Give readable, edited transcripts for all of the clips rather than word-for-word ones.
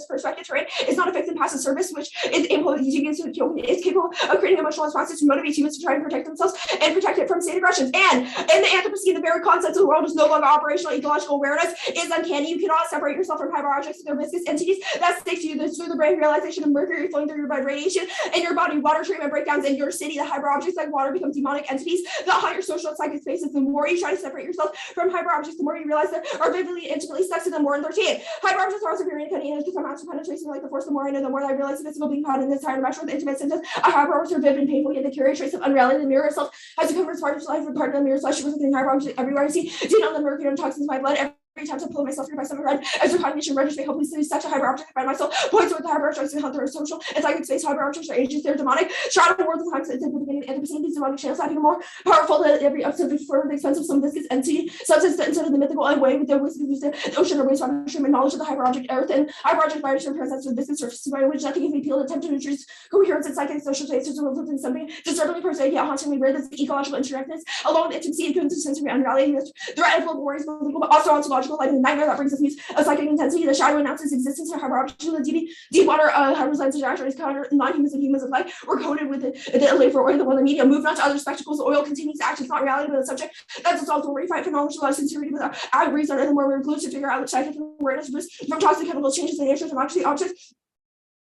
perspective terrain is not a fixed and passive service, which is capable of creating emotional responses to motivate humans to try and protect themselves and protect it from state aggressions. And in the Anthropocene, the very concept of the world is no longer operational. Ecological awareness is uncanny. You cannot separate yourself from hybrid objects and their viscous entities that stick to you. This through the brain realization of mercury flowing through your blood, radiation in your body, water treatment breakdowns in your city. The hybrid objects like water become demonic entities. The higher social and psychic spaces, the more you try to separate yourself from hybrid objects, the more you realize that are vividly, intimately stuck to them. More in 13. Hybrid objects are superior to energy because I'm after penetration like the force. The more I know, the more I realize the physical being found in this entire mesh with intimate symptoms. A hybrid objects are vivid and painful, yet they carry a trace of unreality. The mirror itself has become a part of life, a part of the mirror's flesh. With the hybrid objects everywhere I see. Do you know the mercury and toxins in my blood? Every time to pull myself through by some red, as a cognition registers may hopefully see such a hybrid object by myself, points with the hybrid objects and how they're social and psychic space. Hybrid objects are ages, they're demonic. Shadow worlds of times at the beginning and the beginning, these demonic channels having more powerful than every episode before the expense of some viscous entity, substance instead of the mythical and way with the wisdom of the ocean or wastewater stream and knowledge of the hybrid object earth and hybrid object biosphere presents with viscous surfaces by which nothing can be peeled, attempt to introduce coherence and psychic social states to worlds within something disturbingly prosaic yet hauntingly weird. That's the ecological interconnectedness along with intimacy and sensory unreality, the threat of global worries, but also ontological life and the nightmare that brings us news of psychic intensity. The shadow announces existence of hybrid objects in the deep water. Hybrid lines of action is counter non-humans and humans of life were coded with the labor or the world of media. Move not to other spectacles. Oil continues to act. It's not reality, but a subject that's also where we fight for knowledge, love, sincerity without reason, and where we're glued to figure out which psychic awareness from toxic chemicals changes the nature of democracy objects.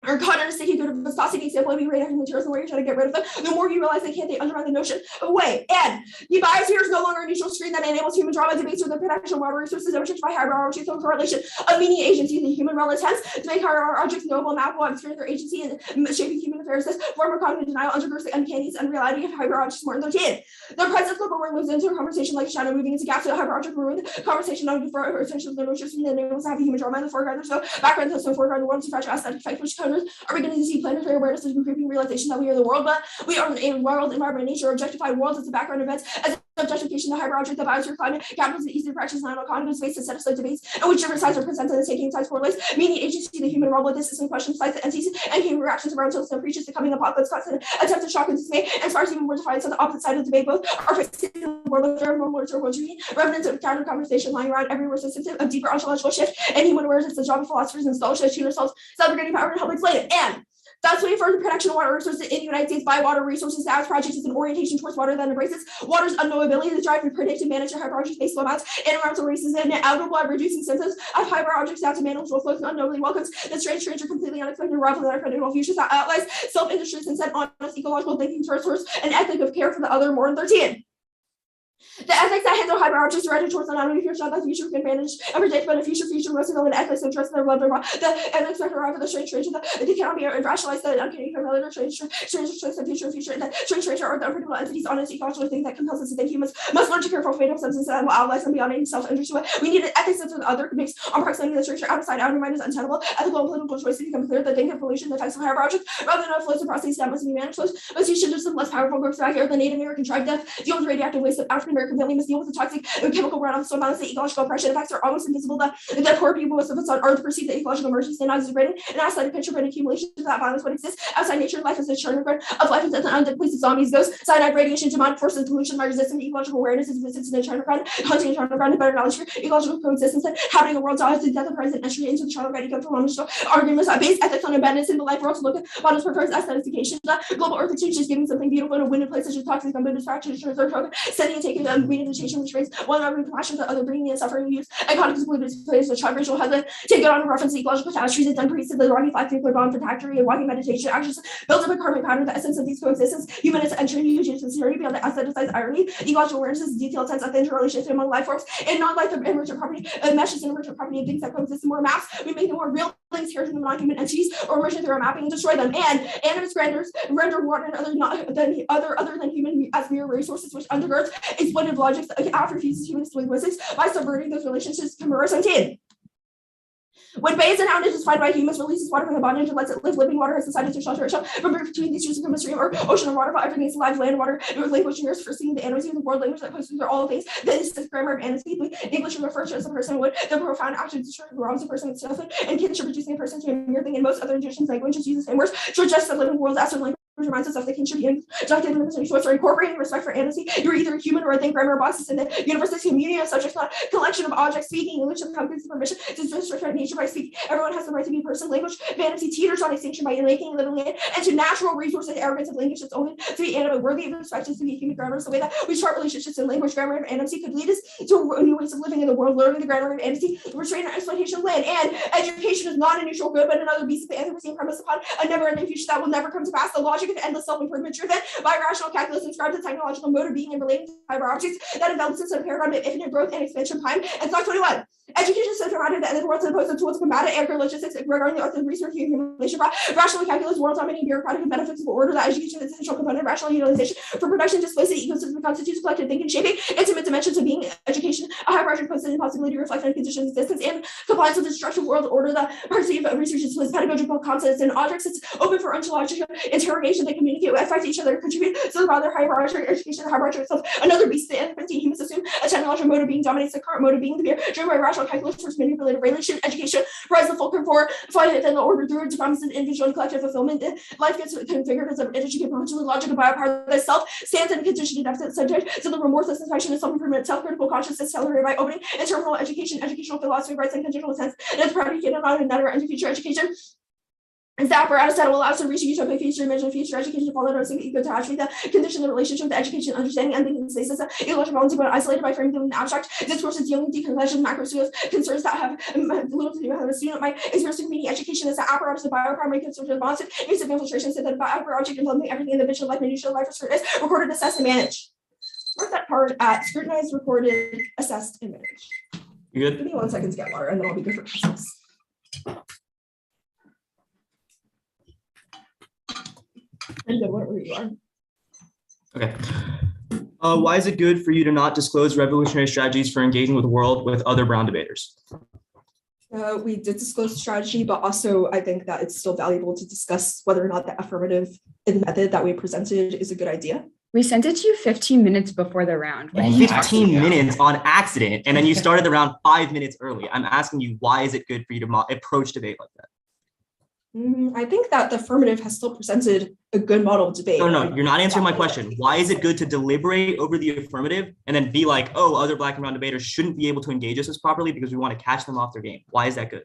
Or caught in a sticky good of viscosity example of radioactive materials and where you're trying to get rid of them, the more you realize they undermine the notion of way. And the biosphere is no longer a neutral screen that enables human drama debates or the protection of water resources demonstrated by hybrid objects and correlation of meaning agency in the human realm attempts to make hybrid objects knowable, mappable, and their agency in shaping human affairs. This form of cognitive denial undergirds the uncanny unreality of hybrid objects more than 13. The present global warming moves into a conversation like shadow moving into gas. The hybrid object ruined conversation on before essentially the notion that enables to have a human drama in the foreground. There's no background, there's no foreground. The world is a fragile aesthetic effect which counters are beginning to planetary awareness is creeping realization that we are the world, but we are a world, environment, nature, objectified worlds as the background events, as objectification, the hybrid object, the biosphere, climate, capitalism, eastern practice, non-economy, space, and set aside debates, and which different sides are presented as taking sides correlates, meaning agency, the human realm, with this is in question, sides, the entities, and human reactions around until some preaches the coming apocalypse, constant attempt to shock and dismay, and sparks even more defiance on the opposite side of the debate. Both are facing the world of their normal words or world dreaming, remnants of counter conversation lying around everywhere, sensitive of deeper ontological shift, and human awareness is the job of philosophers and scholars to ourselves, celebrating power to help explain it. And that's why for the protection of water resources in the United States by water resources, the project is an orientation towards water that embraces water's unknowability, the drive to predict and manage hybrid objects based on amounts and environmental races and inevitable at reducing symptoms of hybrid objects down to manageable flows and unknowingly welcomes the strange, completely unexpected arrival that our critical futures that outlines self-industries and set honest ecological thinking towards source and ethic of care for the other more than 13. The ethics that handle hybrid objects directed towards the not only future, that the future can manage and predict, but a future most of an ethics and trust in their love, the ethics that arrive at the strange, they cannot be rationalized, the uncanny, familiar, strange, the future, and the strange, or the unpredictable entities, honest, ecological thing that compels us to think humans must learn to care for fatal substances that will outlive them beyond any self-interest. We need an ethics of the other based on proximity of the strange, outside, outer mind is untenable. Ethical and political choices become clear that think of pollution, the effects of hybrid objects, rather than flows and processes that must be managed. But you should do some less powerful groups back here, the Native American tribe death, deal with radioactive waste of African American family must deal with the toxic and chemical runoff, so balance the ecological oppression effects are almost invisible. The poor people with the on Earth perceive the ecological emergency not as degraded and outside the picture of an accumulation of that violence what exists outside nature. Life is a churn of life and death and the place of zombies, ghosts, cyanide, radiation, demonic force, and pollution, my resistance, ecological awareness is resistance in the China ground, hunting and China ground, and better knowledge for ecological coexistence and happening a world to the death of present entry into the China ground, come from arguments about base ethics on abandonance in the life world to look at bottom's prefers aesthetification. The global earth exchange is giving something beautiful in a winded place such as toxic unbundled fractures, sending and taking the meaning of the change which brings one over compassion to other, bringing and suffering use. Iconic is believed to place the child racial husband, take it on a reference to ecological catastrophes, it's unpriest the rocky flat nuclear bomb, factory and walking meditation actions built up a karmic pattern, the essence of these coexistence, humanist entering huge sincerity beyond the aestheticized irony, ecological awareness is detailed sense of the interrelationship among life forms and non-life of emergent property, meshes and emergent property of things that coexist in more maps, we make them more real things here from the non-human entities or emergent through our mapping and destroy them. And animus grandeurs render water and other than human as mere resources, which undergirds exploitive logics after fuses humanist linguistics by subverting those relationships to Morris 17. When bathes and hound is defined by humans, releases water from the bondage and lets it live. Living water has decided to shelter itself from between these two from a stream or ocean or waterfall. Everything is alive, land, water. It was language years for seeing the animals in the world language that posts through all things. Then is the grammar of animals. English refers to as a person would. The profound action to wrongs a person with nothing and kinship reducing a person to a mere thing. And most other Egyptian languages use the same words to adjust the living world as a language. reminds us of the kinship and adopted choice or incorporating respect for agency. You're either a human or a thing. Grammar boxes in the universe's community of subjects, not a collection of objects speaking English of competence permission to disrespect nature by speaking. Everyone has the right to be a person. Language vanity teeters on extinction by making living land and to natural resources arrogance of language that's only to be animate worthy of respect is to be human. Grammar is the way that we chart relationships in language. Grammar of agency could lead us to new ways of living in the world. Learning the grammar of agency, restraint and exploitation of land, and education is not a neutral good but another beast of the Anthropocene premise upon a never-ending future that will never come to pass. The logic of endless self-improvement driven by rational calculus inscribed the technological mode of being and relating to fiber objects that envelops us in a paradigm of infinite growth and expansion of time. And slide 21. Education is provided that the world's opposed to tools to combat it, and logistics regarding the art of research and accumulation. Rational calculus, world dominating bureaucratic and metaphysical order, that education is an essential component of rational utilization for production, displays the ecosystem constitutes collective thinking, shaping intimate dimensions of being. Education, a high project posted possibility to reflect on conditions of existence and compliance with the destructive world order. The diversity of research displays pedagogical concepts and objects. It's open for ontological interrogation. They communicate, affect each other, contribute to the rather hierarchical education, the hierarchical itself. Another beast, the infancy, humans assume a technological mode of being dominates the current mode of being. The beer, driven by rational calculus towards manipulative relation, education, rise the fulcrum for finding within the order through its promises, individual and collective fulfillment. Life gets configured as an energy potentially logical biopower that self stands in a condition to deficit subject to the remorseless satisfaction of self-improvement, self-critical consciousness, accelerated by opening and terminal education, educational philosophy, rights and conditional sense, and it's predicated on another and future education. Is the apparatus that will allow us to reach utopic future, imagine future education to follow those ego to attribute the condition, the relationship, the education, understanding, and thinking stasis, ecological boundaries, but isolated by framing them in abstract discourses, dealing with deconstruction, macro studios, concerns that have little to do with how a student might experience community education is the apparatus of bioprimary consumption responsive, use of infiltration, so that by object enveloping everything in the visual life, minutiae life, is recorded, assessed, and managed. Mark that part at scrutinized, recorded, assessed, and managed. You good? Give me 1 second to get water, and then I'll be good for Christmas. I'm good wherever you are. Okay. Why is it good for you to not disclose revolutionary strategies for engaging with the world with other Brown debaters? We did disclose strategy, but also I think that it's still valuable to discuss whether or not the affirmative method that we presented is a good idea. We sent it to you 15 minutes before the round. 15 minutes on accident, and then you started the round 5 minutes early. I'm asking you, why is it good for you to approach debate like that? I think that the affirmative has still presented a good model of debate. No, you're not answering my question. Why is it good to deliberate over the affirmative and then be like, oh, other Black and Brown debaters shouldn't be able to engage us as properly because we want to catch them off their game? Why is that good?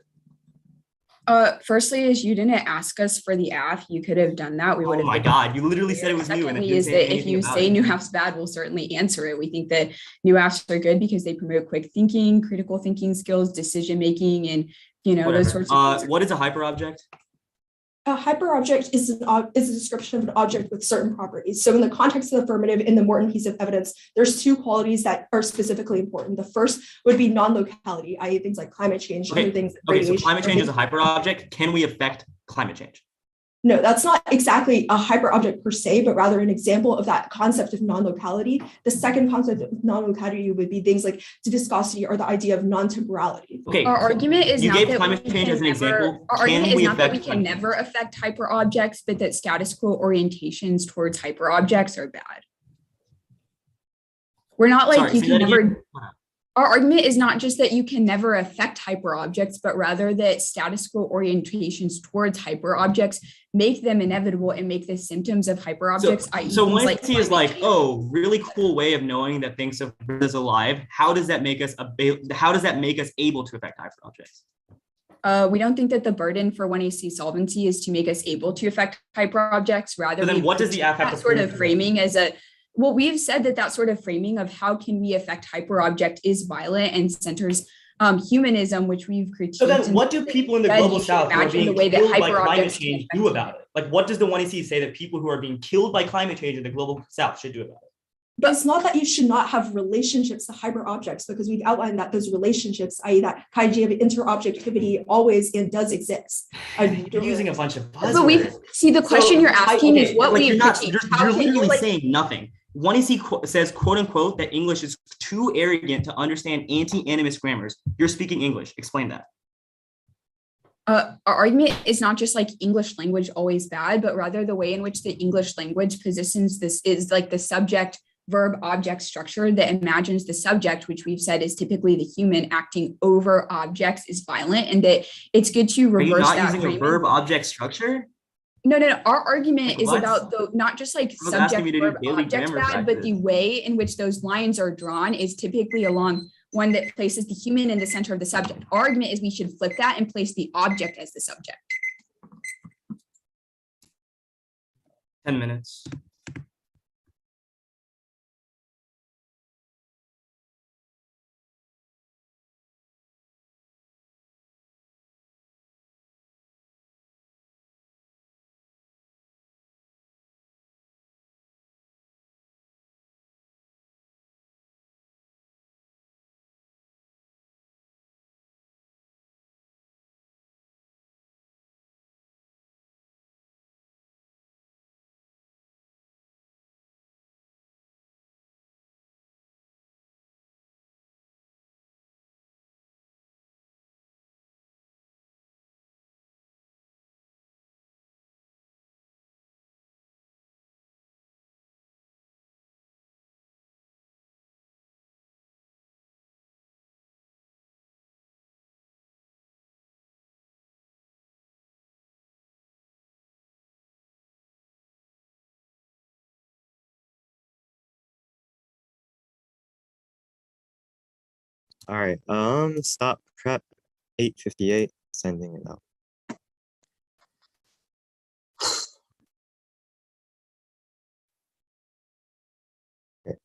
Firstly, is you didn't ask us for the AF. You could have done that. We would have. Oh my God, you literally said it was new. And secondly, is that if you say new AF's bad, we'll certainly answer it. We think that new AFs are good because they promote quick thinking, critical thinking skills, decision making, and those sorts of things. What is a hyperobject? A hyperobject is a description of an object with certain properties. So in the context of the affirmative, in the Morton piece of evidence, there's two qualities that are specifically important. The first would be non-locality, i.e. things like climate change. Okay, Other things, so climate change is a hyperobject. Can we affect climate change? No, that's not exactly a hyperobject per se, but rather an example of that concept of non-locality. The second concept of non-locality would be things like viscosity or the idea of non-temporality. Okay, our argument is you not gave that climate change as an example. Our argument is not that we can never affect hyperobjects, but that status quo orientations towards hyperobjects are bad. We're not like you can never. Our argument is not just that you can never affect hyperobjects, but rather that status quo orientations towards hyperobjects make them inevitable and make the symptoms of hyperobjects. So one like is like, oh, really cool way of knowing that things is alive. How does that make us able to affect hyperobjects? We don't think that the burden for 1AC solvency is to make us able to affect hyperobjects. Rather, so then what does the app have to sort of framing as a well, we've said that sort of framing of how can we affect hyperobject is violent and centers humanism, which we've critiqued. So then what do people in the global south who are being killed by climate change do about it? Like, what does the 1AC say that people who are being killed by climate change in the global south should do about it? But it's not that you should not have relationships to hyperobjects, because we've outlined that those relationships, i.e. that idea of interobjectivity always and does exist. You're using a bunch of buzzwords. But we see the question you're asking is what we you're literally saying nothing. 1AC says, quote unquote, that English is too arrogant to understand anti-animist grammars. You're speaking English. Explain that. Our argument is not just like English language always bad, but rather the way in which the English language positions this is like the subject verb object structure that imagines the subject, which we've said is typically the human acting over objects, is violent, and that it's good to reverse that. Are you not using a verb object structure? No. Our argument Like is what? about the not just like I was asking subject you to do verb daily object grammar bad, but the practice. way in which those lines are drawn is typically along one that places the human in the center of the subject. Our argument is we should flip that and place the object as the subject. 10 minutes. All right. Stop prep 8:58. Sending it out. Okay.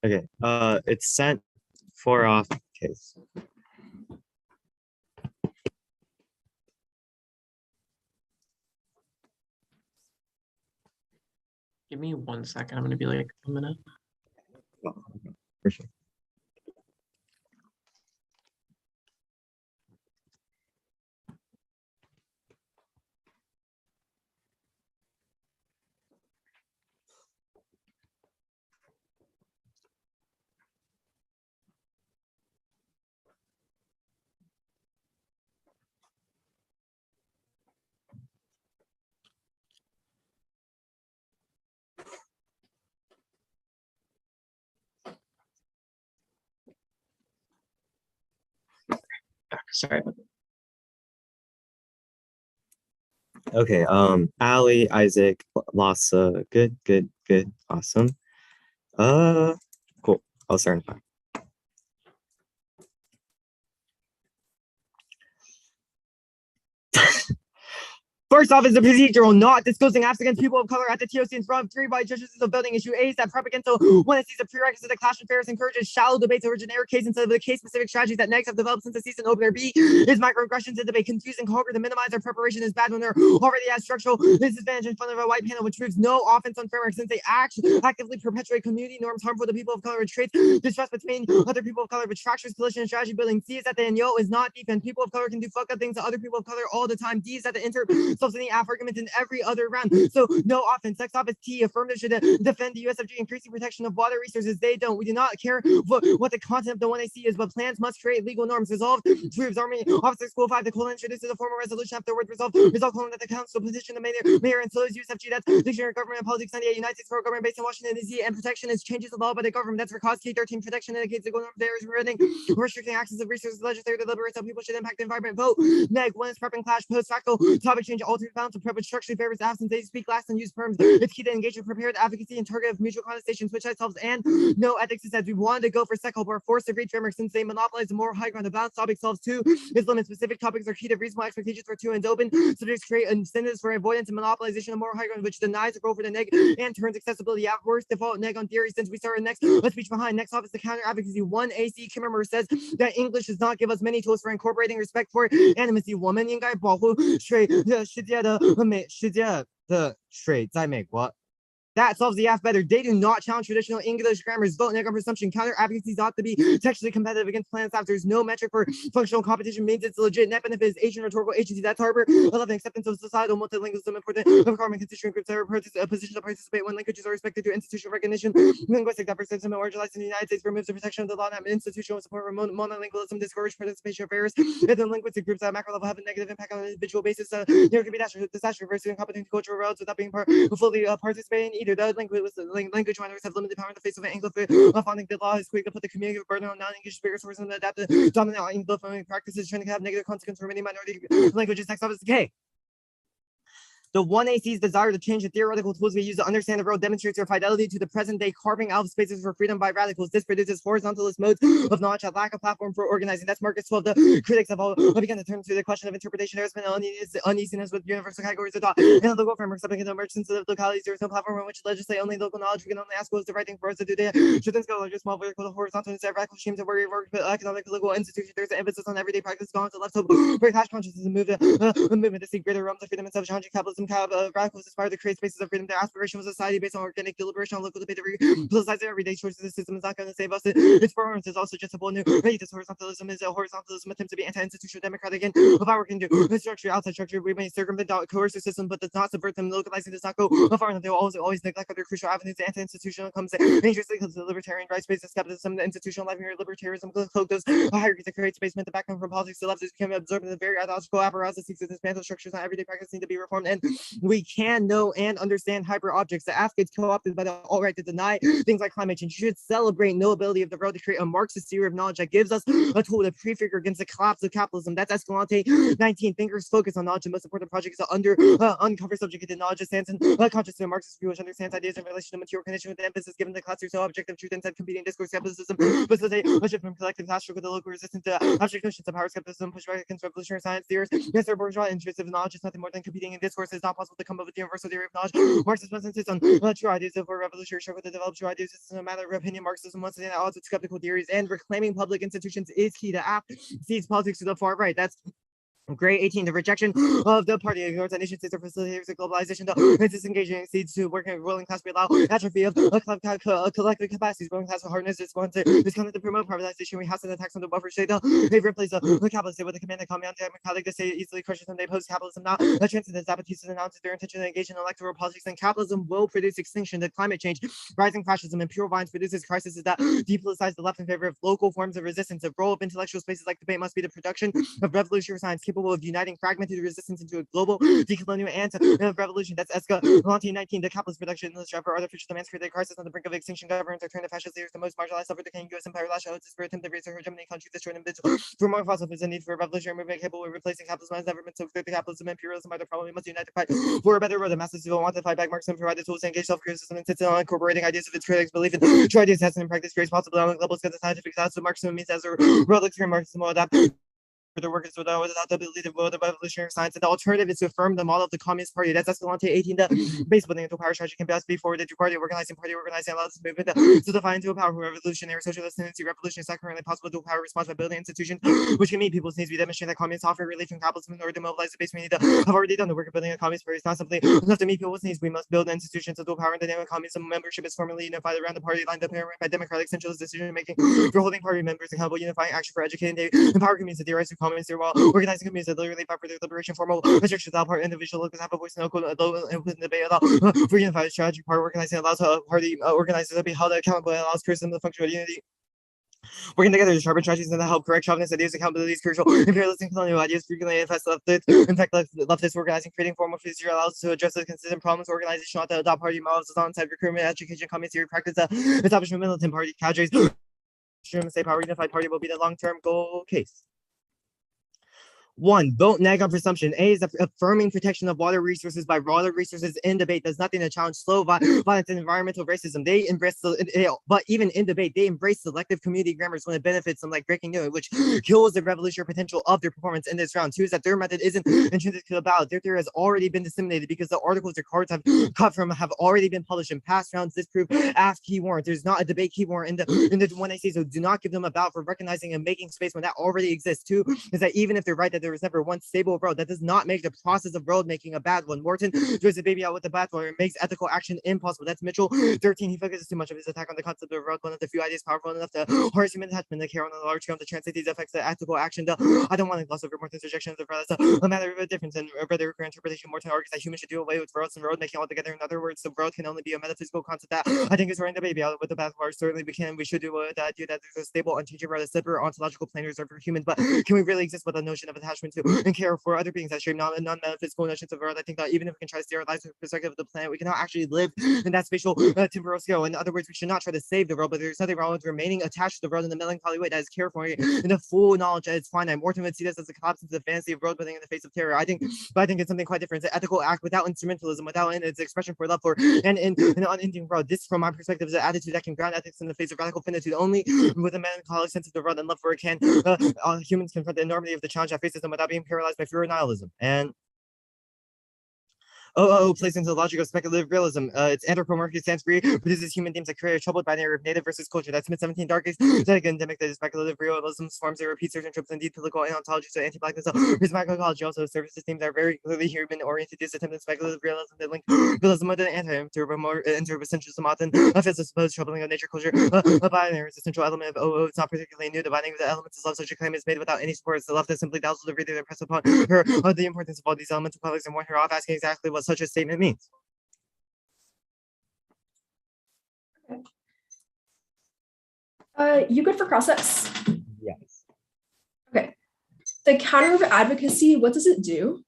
Okay. It's sent for off case. Give me 1 second. I'm gonna be like a minute. For sure. Sorry. Okay. Ali, Isaac, Lassa. Good. Awesome. Cool. I'll start in 5. First off, is a procedural not disclosing acts against people of color at the TOC in front of 3 by judges is a building issue. A, that prep against when it sees a prerequisite that clash and fairness encourages shallow debates over generic case instead of the case-specific strategies that negs have developed since the season opener. B, is microaggressions in debate confusing conquer to minimize their preparation is bad when they're already at structural disadvantage in front of a white panel, which proves no offense on framework since they actively perpetuate community norms harmful to people of color and traits distrust between other people of color, which fractures coalition and strategy building. C is that the NO is not defense. People of color can do fuck up things to other people of color all the time. D is that the self-sustaining argument in every other round. So no offense. Next off is T. Affirmative should defend the USFG increasing protection of water resources. They don't. We do not care what the content of the 1AC is, but plans must create legal norms. Resolved. Troops, Army, Officer School 5, the colon introduces a formal resolution after the word resolved. Resolve colon that the council petition the mayor and so is USFG. That's Dictionary of Government and Politics 98. United States federal government based in Washington D.C. and protection is changes of law by the government. That's for cause T13. Protection indicates the goal norm there is restricting access of resources. Legislative deliberates how people should impact the environment. Vote. Neg. When is prep and clash post facto topic change altered balance of prep which structurally favors absence. They speak last and use terms. It's key to engage with prepared advocacy and target of mutual contestation, switch ourselves and no ethics. It says we wanted to go for second, but forced to read framework since they monopolize the more high ground. The balance topic solves 2 is limit specific topics are key to reasonable expectations for 2 and open subjects create incentives for avoidance and monopolization of more high ground, which denies the goal for the neg and turns accessibility at worst default neg on theory. Since we started next, let's speech behind next off is the counter advocacy. 1 AC Kimmerer says that English does not give us many tools for incorporating respect for animacy. 我们应该保护水世界的美世界的水在美国。That solves the F better. They do not challenge traditional English grammars. Vote neg on presumption. Counter advocacy ought to be textually competitive against plans after there's no metric for functional competition means it's legit. Net benefit is Asian rhetorical agency. That's Harbor. 11. Acceptance of societal multilingualism important of common constituent groups that are position to participate when languages are respected through institutional recognition. Linguistic diversity and marginalized in the United States removes the protection of the law and institutional support for monolingualism. Discourage participation of various within linguistic groups at macro level have a negative impact on an individual basis. There can be disaster reversing incompetent cultural routes without being fully participating. through the language minors have limited power in the face of an Anglophone founding the law is quick to put the community burden on non-English speakers sources and adapt the dominant Anglophone practices trying to have negative consequences for many minority languages. Next up is K. The 1AC's desire to change the theoretical tools we use to understand the world demonstrates their fidelity to the present day, carving out spaces for freedom by radicals. This produces horizontalist modes of knowledge that lack a platform for organizing. That's Marcus 12. The critics have all begun to turn to the question of interpretation. There has been uneasiness with universal categories of thought and the local frameworks up against the emergence of localities. There is no platform on which to legislate only local knowledge. We can only ask what is the right thing for us to do there. Should this go larger, small, vertical, horizontal, instead of radical streams of work, economic, local institutions? There's an emphasis on everyday practice gone to left. So, for class consciousness and movement to seek greater realms of freedom and self-challenging capitalism, radical aspire to create spaces of freedom. Their aspiration was a society based on organic deliberation, on local debate, politicizing everyday choices. The system is not going to save us. Its performance is also just a bold new rate. This horizontalism is a horizontalism attempt to be anti-institutional, democratic, and of our can do structure, outside structure. We may circumvent coercive system, but does not subvert them. Localizing does not go far enough. They will always neglect other crucial avenues. The anti-institutional comes dangerously close to the libertarian rights-based skepticism. The institutional life here, libertarianism cloak those hierarchies that create space meant the background from politics to left is becoming absorbed in the very ideological apparatus that seeks to dismantle structures on everyday practice need to be reformed. And we can know and understand hyper objects. The F gets co-opted by the alt-right to deny things like climate change. You should celebrate no ability of the world to create a Marxist theory of knowledge that gives us a tool to prefigure against the collapse of capitalism. That's Escalante 19. Thinkers focus on knowledge. The most important project is to uncover subjective knowledge of sense and consciousness. Marxist view which understands ideas in relation to material condition with the emphasis given the class so objective truth and competing discourse skepticism. Facilitate a shift from collective class struggle to local resistance to abstract notions of power skepticism, push back against revolutionary science theories. Yes, their bourgeois interests of knowledge is nothing more than competing in discourse. It's not possible to come up with the universal theory of knowledge. Marxist insists on true ideas of revolutionary struggle to develop true ideas. This is a matter of opinion. Marxism wants to stand at odds with skeptical theories, and reclaiming public institutions is key to app sees politics to the far right. That's Grade 18, the rejection of the party ignores that nation states are facilitators of globalization. The disengaging seeds to working ruling class we allow atrophy of collective capacities. Ruling class hardness is going to discount to promote privatization. We have to attacks on the buffer state. They replace the capitalist state with a command economy. Democratic the state easily crushes them. They post capitalism now. The transcendent Zapatistas announces their intention to engage in electoral politics, and capitalism will produce extinction. The climate change, rising fascism, and pure violence produces crises that depoliticize the left in favor of local forms of resistance. The role of intellectual spaces like debate must be the production of revolutionary science capable of uniting fragmented resistance into a global decolonial revolution. That's Escalante 19. The capitalist production in the strive for artificial demands create a crisis on the brink of extinction. Governments are turning to fascist leaders. The most marginalized suffered the U.S. empire last shows for attempt to raise their hegemony countries destroyed individuals. For more fossil fuels, the need for a revolutionary movement capable of replacing capitalism has never been so clear. The capitalism and imperialism are the problem. We must unite to fight for a better world. The masses will want to fight back Marxism, provide the tools to engage self-criticism, and insist on incorporating ideas of its critics' belief in true ideas, testing and practice creates possible on a global scale. The scientific science of Marxism means as a world extreme Marxism will adapt for the workers without the ability to build a revolutionary science. And the alternative is to affirm the model of the Communist Party. That's Escalante 18. The base building into power strategy can best be forwarded to party organizing allows this movement to define into a powerful revolutionary socialist tendency. Revolution is not currently possible to power response by building institutions which can meet people's needs. We demonstrate that communists offer relief from capitalism in order to mobilize the base. We need to have already done the work of building a communist party. It's not simply enough to meet people's needs. We must build institutions to power and the name of communism. Membership is formally unified around the party line, by democratic centralist decision making for holding party members accountable, unifying action for educating. They empower communities to theorize through communists while organizing communities that literally fight for their liberation. Formal restrictions allow part individual locals have a voice in open debate. Allow for unified strategy. Part organizing allows party organizers to be held accountable and allows criticism to function with unity. Working together to sharpen strategies and to help correct chauvinist ideas, accountability is crucial. Imperialistic colonial ideas frequently manifest leftist organizing, creating formal procedure allows us to address the consistent problems. Organization ought to adopt party models as on-site recruitment, education, communist theory, practice, establishment, militant party, cadres, state power, unified party will be the long-term goal case. 1. Vote neg on presumption. A is affirming protection of water resources by water resources in debate. Does nothing to challenge slow violence and environmental racism. They embrace, but even in debate, they embrace selective community grammars when it benefits them, like breaking news, which kills the revolutionary potential of their performance in this round. 2 is that their method isn't intrinsic to the ballot. Their theory has already been disseminated because the articles or cards have cut from have already been published in past rounds. This proof as key warrant. There's not a debate key warrant in the one I say, so do not give them a ballot for recognizing and making space when that already exists. 2 is that even if they're right that there was never one stable road, that does not make the process of road making a bad one. Morton throws the baby out with the bathwater and makes ethical action impossible. That's Mitchell 13. He focuses too much of his attack on the concept of road, one of the few ideas powerful enough to harness human attachment, to care on a large scale to translate these effects to ethical action. I don't want to gloss over Morton's rejection of the road. That's a matter of a difference in whether interpretation. Morton argues that humans should do away with roads and road making altogether. In other words, the road can only be a metaphysical concept that I think is throwing the baby out with the bathwater. Certainly we should do that. That there's a stable, unchanging road, a slipper ontological plane reserved for humans, but can we really exist with the notion of attachment attachment to and care for other beings that shape non-metaphysical notions of the world. I think that even if we can try to sterilize the perspective of the planet, we cannot actually live in that spatial temporal scale. In other words, we should not try to save the world, but there's nothing wrong with remaining attached to the world in the melancholy way that is care for it in the full knowledge that it's finite. Morton would see this as a collapse into the fantasy of world building in the face of terror. I think it's something quite different. It's an ethical act without instrumentalism, without its expression for love for and in an unending world. This, from my perspective, is an attitude that can ground ethics in the face of radical finitude. Only with a melancholic sense of the world and love for it can humans confront the enormity of the challenge that faces them without being paralyzed by fear or nihilism. And plays into the logic of speculative realism. It's anthropomorphic Sanskrit produces human themes that create a troubled binary of native versus culture. That's mid-17th darkest endemic that is speculative realism forms that repeat certain tropes. Indeed, political and ontology, so anti-blackness prismatic ecology also services themes that are very clearly human-oriented. This attempt at speculative realism that link realism with an anti-interventionism often fits the supposed troubling of nature culture. A binary is an essential element of it's not particularly new. The binding of the elements is love. Such a claim is made without any support. It's the love that simply dazzles the reader and impress upon her the importance of all these elemental products and warn her off asking exactly what such a statement means. You good for process? Yes. Okay. The counter of advocacy, what does it do?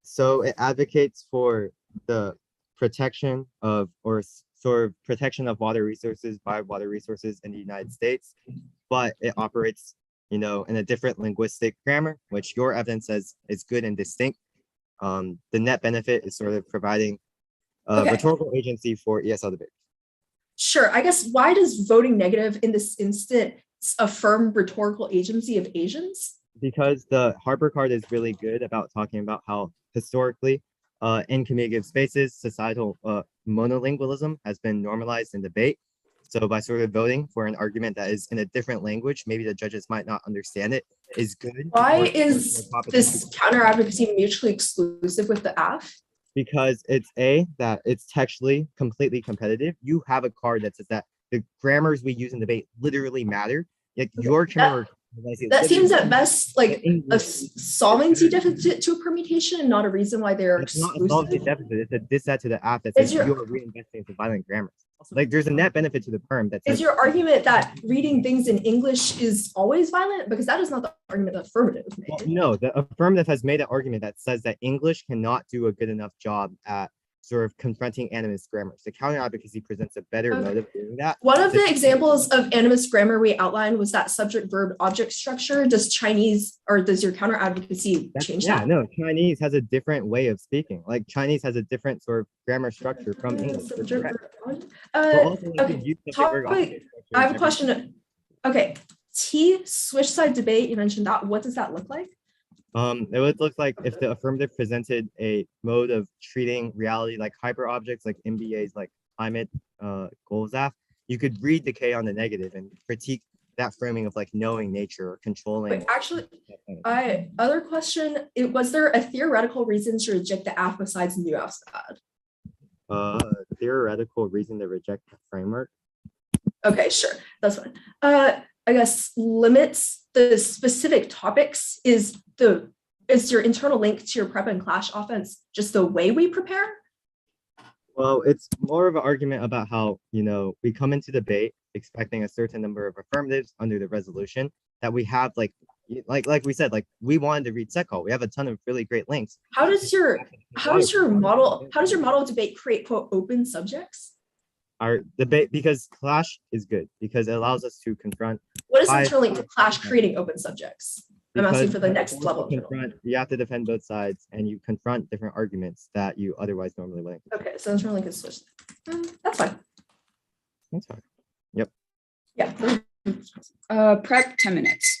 So it advocates for the protection of or sort of protection of water resources by water resources in the United States, but it operates, in a different linguistic grammar, which your evidence says is good and distinct. The net benefit is sort of providing rhetorical agency for ESL debate. Sure. I guess why does voting negative in this instant affirm rhetorical agency of Asians? Because the Harper card is really good about talking about how historically in communicative spaces, societal monolingualism has been normalized in debate. So by sort of voting for an argument that is in a different language, maybe the judges might not understand it, is good. Why is this counter advocacy mutually exclusive with the AF? Because that it's textually completely competitive. You have a card that says that the grammars we use in debate literally matter. Like your grammar. That seems at best like a solvency deficit to a permutation and not a reason why they're exclusive. It's not a solvency deficit. It's a disset to the app that says you're reinvesting into violent grammars. Like there's a net benefit to the perm that says. Is your argument that reading things in English is always violent? Because that is not the argument that affirmative made. Well, no, the affirmative has made an argument that says that English cannot do a good enough job at sort of confronting animist grammar. So counter advocacy presents a better mode of doing that. One of the examples of animist grammar we outlined was that subject verb object structure. Does your counter advocacy change that? No, Chinese has a different way of speaking. Like Chinese has a different sort of grammar structure from English. Okay. I have a question. Okay. Switch side debate, you mentioned that. What does that look like? It would look like if the affirmative presented a mode of treating reality like hyper objects, like MBA's like climate goals app, you could read decay on the negative and critique that framing of like knowing nature or controlling. Wait, actually, other question, was there a theoretical reason to reject the app besides new app's bad? Theoretical reason to reject the framework? Okay, sure, that's fine. I guess limits the specific topics is your internal link to your prep and clash offense just the way we prepare? Well, it's more of an argument about how, we come into debate expecting a certain number of affirmatives under the resolution that we have like we said, like we wanted to read SecCall. We have a ton of really great links. How does your model of debate create quote open subjects? Our debate, because clash is good because it allows us to confront. What is internally to clash creating open subjects? I'm asking for the next level. You have to defend both sides and you confront different arguments that you otherwise normally wouldn't. Okay, so internally can switch. That's fine. That's fine. Yep. Yeah. Prep 10 minutes.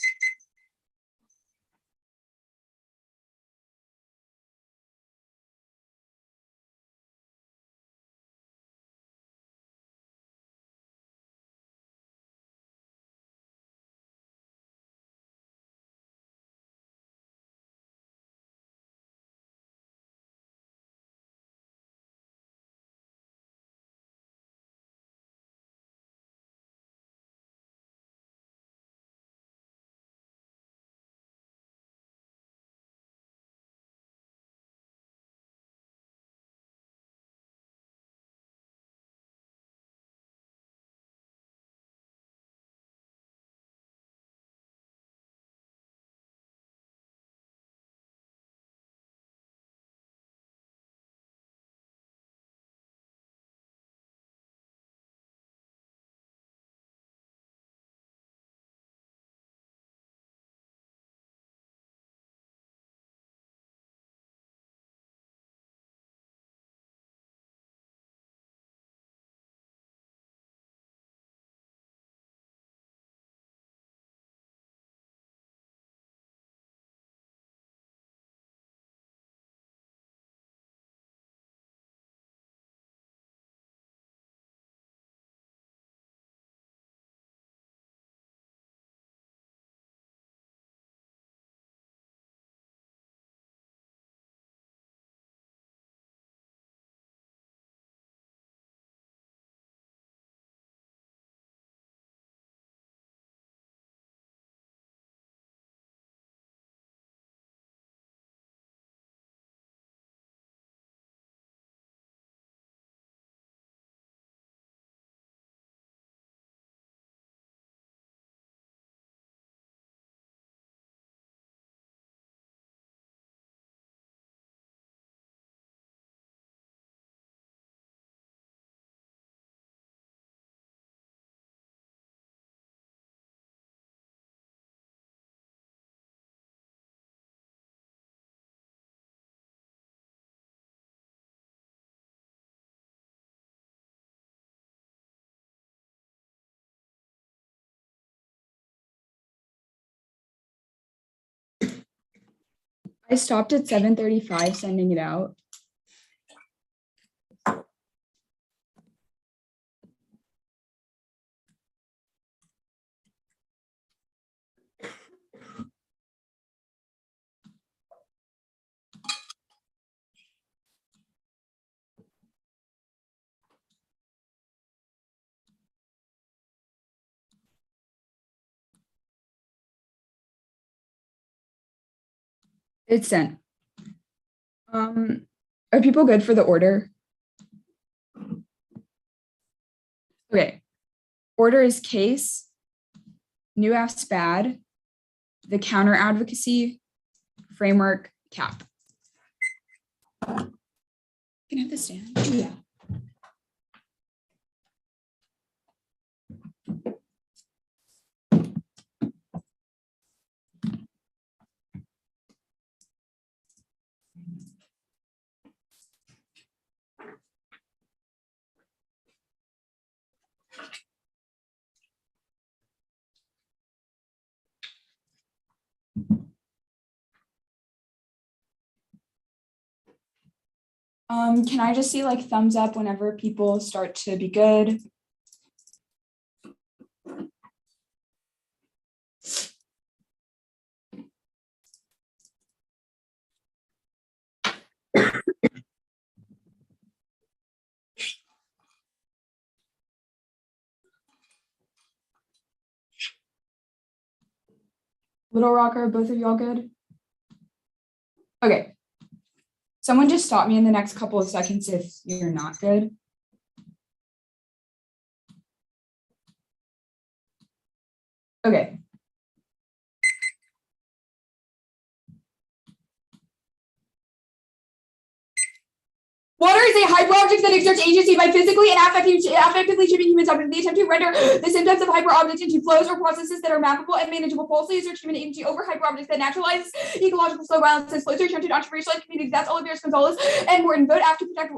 I stopped at 7:35 sending it out. It's sent. Are people good for the order? Okay. Order is case, new F's bad, the counter advocacy, framework, cap. Can I have this stand? Yeah. Can I just see like thumbs up whenever people start to be good? Little Rocker, both of y'all good? Okay. Someone just stop me in the next couple of seconds if you're not good. Okay. Water is a hyperobject that exerts agency by physically and affectively shaping human subjects. They attempt to render the symptoms of hyperobjects into flows or processes that are mappable and manageable. Falsely exert human agency over hyperobjects that naturalizes ecological slow violence. Flows are attempted onto racial communities. That's Oliveira Gonzalez and Morton. Vote after protect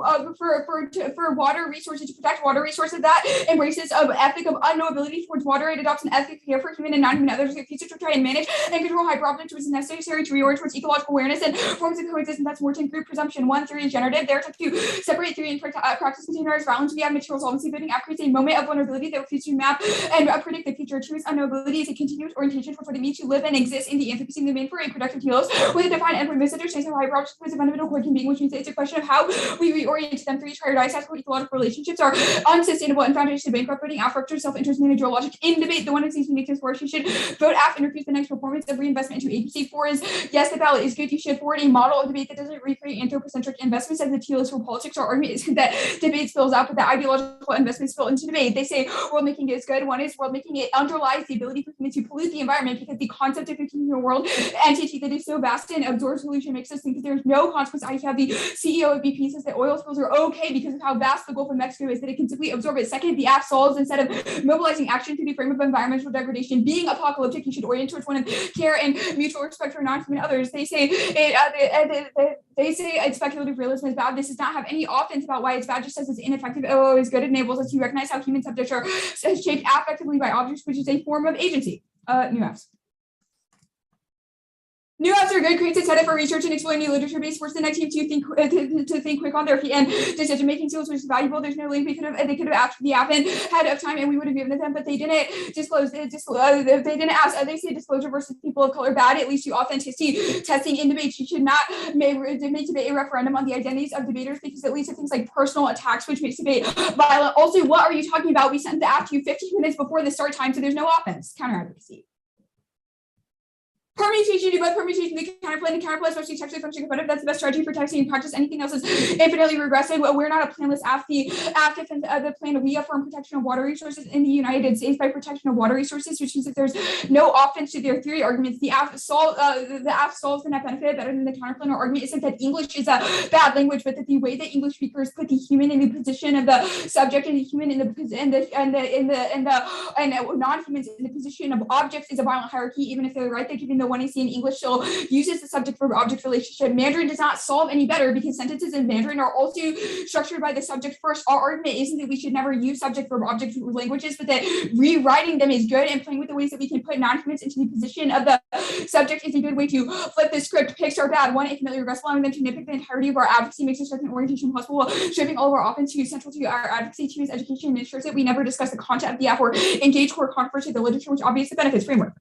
for water resources, to protect water resources that embraces of ethic of unknowability towards water. It adopts an ethic of care for human and non-human others. It to try and manage and control hyperobjects, which is necessary to reorient towards ecological awareness and forms of coexistence. That's Morton group presumption. 1 theory is generative. They're to separate theory and practice containers violence. We have material solvency building creates a moment of vulnerability that refutes to map and predict the future. Truth unknowability is a continuous orientation towards what it means to live and exist in the anthropocene, the main for a productive telos with a defined endpoint. Misunderstanding how hyperobjects plays a fundamental core being, which means it's a question of how we reorient them. 3 triadicyclical ecological relationships are unsustainable and foundation to bankrupt, putting affector self-interest managerial logic in debate. The one that seems to make this worse. You should vote after and refuse the next performance of reinvestment into agency. 4 is yes, the ballot is good. You should forward a model of debate that doesn't recreate anthropocentric investments as the telos for politics. Our argument is that debate spills out, but the ideological investments spill into debate. They say world making is good. One is world making, it underlies the ability for humans to pollute the environment because the concept of a continual world entity that is so vast and absorbs pollution makes us think that there's no consequence. I have the CEO of BP says that oil spills are okay because of how vast the Gulf of Mexico is, that it can simply absorb it. Second, the app solves instead of mobilizing action through the frame of environmental degradation. Being apocalyptic, you should orient towards one of care and mutual respect for non-human others. They say it's speculative realism is bad. This does not have any offense about why it's bad, just says it's ineffective. Oh, is good. It enables us to recognize how human subjects are shaped affectively by objects, which is a form of agency. New apps. New apps are good, creates a setup for research and exploring new literature base, force the next team to think quick on their feet and decision making skills, which is valuable. There's no link. They could have asked the app ahead of time and we would have given it them, but they didn't disclose. They didn't ask. They say disclosure versus people of color bad. It leads to authenticity testing in debates. You should not make debate a referendum on the identities of debaters because it leads to things like personal attacks, which makes debate violent. Also, what are you talking about? We sent the app to you 15 minutes before the start time, so there's no offense. Counter advocacy. Permutation, do both permutation, the counterplay and the counterplay, especially textually functioning competitive. That's the best strategy for texting and practice. Anything else is infinitely regressive. We're not a planless after the plan. We affirm protection of water resources in the United States by protection of water resources, which means that there's no offense to their theory arguments. The app solves the net benefit better than the counterplan. Our argument isn't that English is a bad language, but that the way that English speakers put the human in the position of the subject and the human in the and non-humans in the position of objects is a violent hierarchy. Even if they're right, they're giving the the 1AC in English still uses the subject verb object relationship. Mandarin does not solve any better because sentences in Mandarin are also structured by the subject first. Our argument isn't that we should never use subject verb object languages, but that rewriting them is good, and playing with the ways that we can put non-humans into the position of the subject is a good way to flip the script. Picks are bad. One, infinitely regressive, allowing them to nitpick the entirety of our advocacy makes a certain orientation possible, while stripping all of our offense to central to our advocacy to is education, and ensures that we never discuss the content of the app or engage core controversy of the literature, which obviates the benefits. Framework.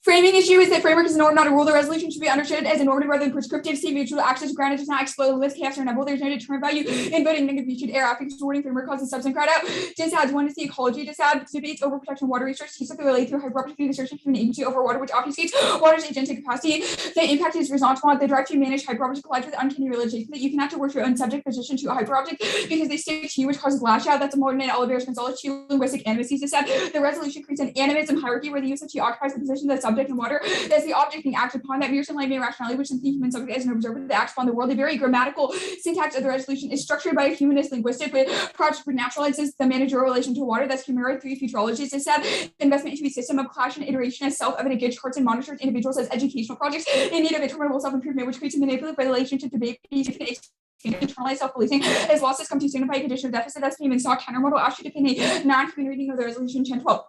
Framing issue is that framework is a norm, not a rule. The resolution should be understood as a normative rather than prescriptive. See mutual access granted does not explode limits, chaos, or nebula. There's no determined value in voting negative. You should err after sorting framework causes substance crowd out. Disads. One is the ecology disad debates over protection of water resources. He's related through hyperopathy, the search of human agency over water, which obfuscates water's agentic capacity. The impact is horizontal. The drive to manage hyperopathy collides with uncanny realization that you cannot to work your own subject position to a hyperobject because they stick to you, which causes lash out. That's a modern and Oliveira's Gonzalez linguistic animacy disad. The resolution creates an animism hierarchy where the use of T occupies the position of the subject in water. As the object being acted upon, that mere simulating rationality, which something human subject as an observer that acts upon the world. The very grammatical syntax of the resolution is structured by a humanist linguistic approach which naturalizes the managerial relation to water. That's Humera 3 futurologies. Is said investment into a system of clash and iteration as self-evident good charts and monitors individuals as educational projects in need of interminable self-improvement, which creates a manipulative relationship debate internalized self-policing as losses come to signify a condition of deficit. That's payment stock countermodel actually depend a non-human reading of the resolution 1012.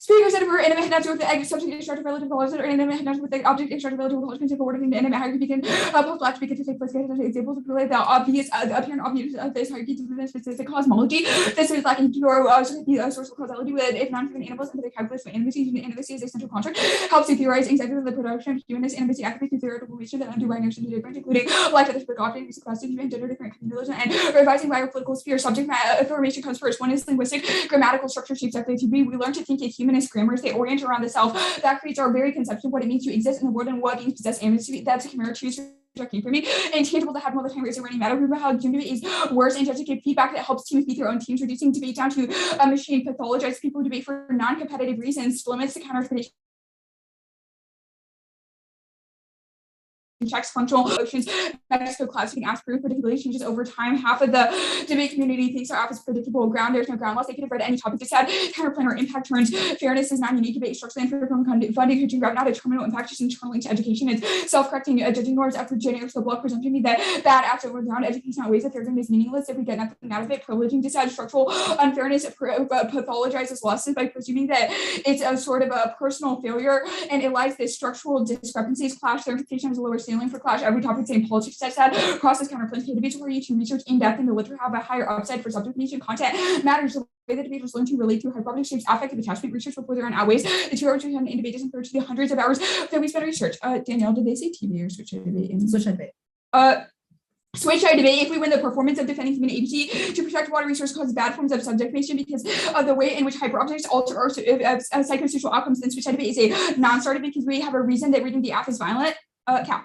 Speakers that are intimate head with the subject extractive relative knowledge or intimate head with the object extractive relative knowledge can take forward in the intimate hierarchy begin post-latch begin to take place. Examples of relate the obvious apparent obvious of this hierarchy to the specific cosmology. This is lacking pure source of causality with if non-human animals and the calculus for animacy is a central contract helps to theorize exactly the production of humanness animacy activity through theoretical relation that undo binary different, including life of the specific object, class and gender different communalism and revising biopolitical sphere. Subject matter information comes first. One is linguistic grammatical structure shapes activity. We learn to think a humanist grammars they orient around the self. That creates our very conception of what it means to exist in the world and what means to possess amnesty. That's a chimera choose came for me. Intangible to have more time raising running matter. Remember how Zoom debate is worse and just to give feedback that helps teams beat their own teams, reducing debate down to a machine, pathologizes people who debate for non-competitive reasons, limits the counter-expedition. Checks functional motions, Mexico classification as proof, predictability changes over time. Half of the debate community thinks our app is predictable ground. There's no ground loss. They could have read any topic just had counterplanar impact turns. Fairness is not unique debate structurally and from funding coaching ground, not a terminal impact, just internally to education. It's self-correcting judging norms after generic so block presumption me that bad acts over ground education outweighs the fair game is meaningless if we get nothing out of it. Privileging decide structural unfairness pathologizes losses by presuming that it's a sort of a personal failure and it lies that structural discrepancies clash. Their implication has a lower ceiling for clash. Every topic saying politics sets that process counterpoints debates where you to research in depth in the literature have a higher upside for subject nation content matters. The way that debaters learn to relate through hyperbolic shapes affective attachment research before they're on outweighs the 2 hours we have in debate is compared to the hundreds of hours that we spend research. Danielle, did they say TV or switch debate? Switch debate. Switch debate. If we win the performance of defending human agency to protect water resource causes bad forms of subjugation because of the way in which hyperobjects alter our psychosocial outcomes, then switch debate is a non-starter because we have a reason that reading the app is violent. Count.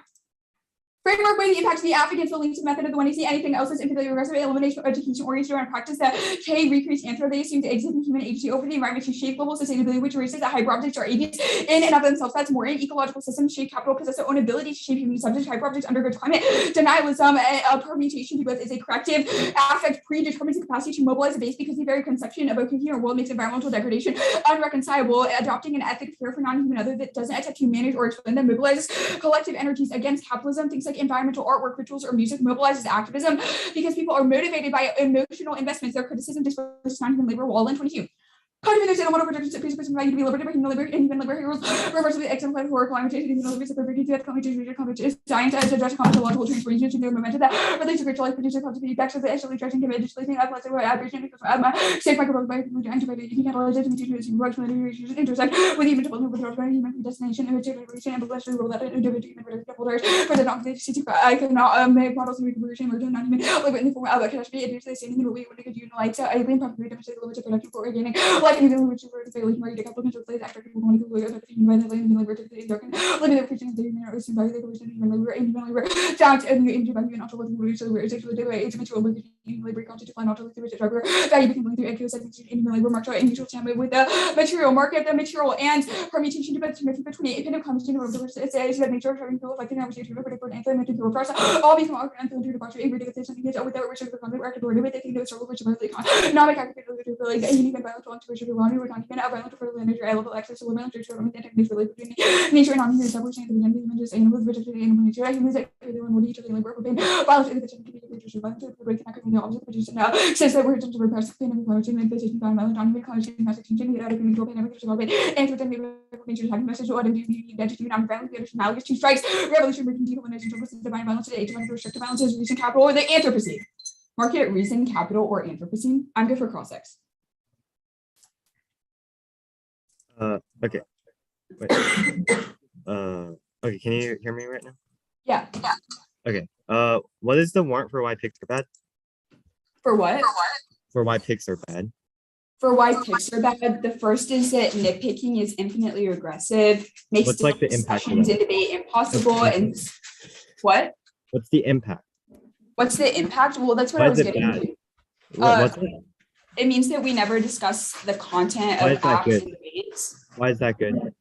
Framework weighing the impact of the app against the links method of the 1AC. Anything else is infinitely regressive. Elimination of education oriented around practice that K recreates anthro. They assume to exit human agency over the environment to shape global sustainability, which erases that hyperobjects are agents in and of themselves. That's more in ecological systems. Shape capital possess their own ability to shape human subjects. Hyperobjects undergo climate denialism. Permutation to both is a corrective affect predetermines the capacity to mobilize a base because the very conception of a coherent world makes environmental degradation unreconcilable. Adopting an ethic of care for non-human other that doesn't attempt to manage or explain them mobilizes collective energies against capitalism. Things like environmental artwork, rituals, or music mobilizes activism because people are motivated by emotional investments. Their criticism displaces non-human labor. Wall in 22. There's a model projections that presuppose value to be liberated by human labor and human labor heroes. Reversibly exemplified for climate change, human labor, separation, death, complicated science, as address ecological transformation to their momentum that relates to ritual life, producer, contributing back to the actually tracing, digitalizing, athletic, aberration, safe microbial, antibiotic, catalyzation, intersect with human development, human destination, image liberation, and blessed rule that individual holders for the non-constitutive, I cannot make models of recuperation, emergent, non-human labor in the form of catastrophe, adherence to the standing in the way when they could unite alien property, demonstrate the limits of production for organic. Like anything which is where the failing market a couple of plays after people want to go by the land and labor to the dark and living the preaching of the human race by the collision of human labor and human labor down to into by human auto living release so where it's actually the way it's eventual labor content to find auto living which driver value becoming through echo segments in human labor march and mutual time with the material market the material and permutation debate between independent combustion of it's that nature having feel like an average to predict an anthem to process all become all and to debauchery and ridiculous something without which is the content reactive or debate they think it's so which is not like even biological intuition nature of body, we're not even a violent for the nature, I love access to women, nature, and techniques related to nature and non-human establishing the beginning of just animals, vegetation, animal nature, humans, everyone would each other labor for pain, violence in the kitchen, creatures, violence, the break, and the opposite position now, says that we're to repress pain and violence, and vegetation, violence, non-human college, and mass extinction, get out of control, pain, and physical pain, and to the nature, having message, or identity, non-violent, the other malicious, two strikes, revolution, breaking decolonization, divine violence, the age of restrictive violence, is reason capital, or the Anthropocene. Mark it reason capital or Anthropocene. I'm good for cross-ex. Okay. Wait. Okay, can you hear me right now? Yeah. Okay. What is the warrant for why pigs are bad? For what? For why pigs are bad? For why pigs are bad, the first is that nitpicking is infinitely regressive, makes What's like the impact discussions of and debate impossible, and what? What's the impact? What's the impact? Well, that's what Why I is was it getting bad? to. What's it? It means that we never discuss the content Why of is that apps good? and debates. Why is that good?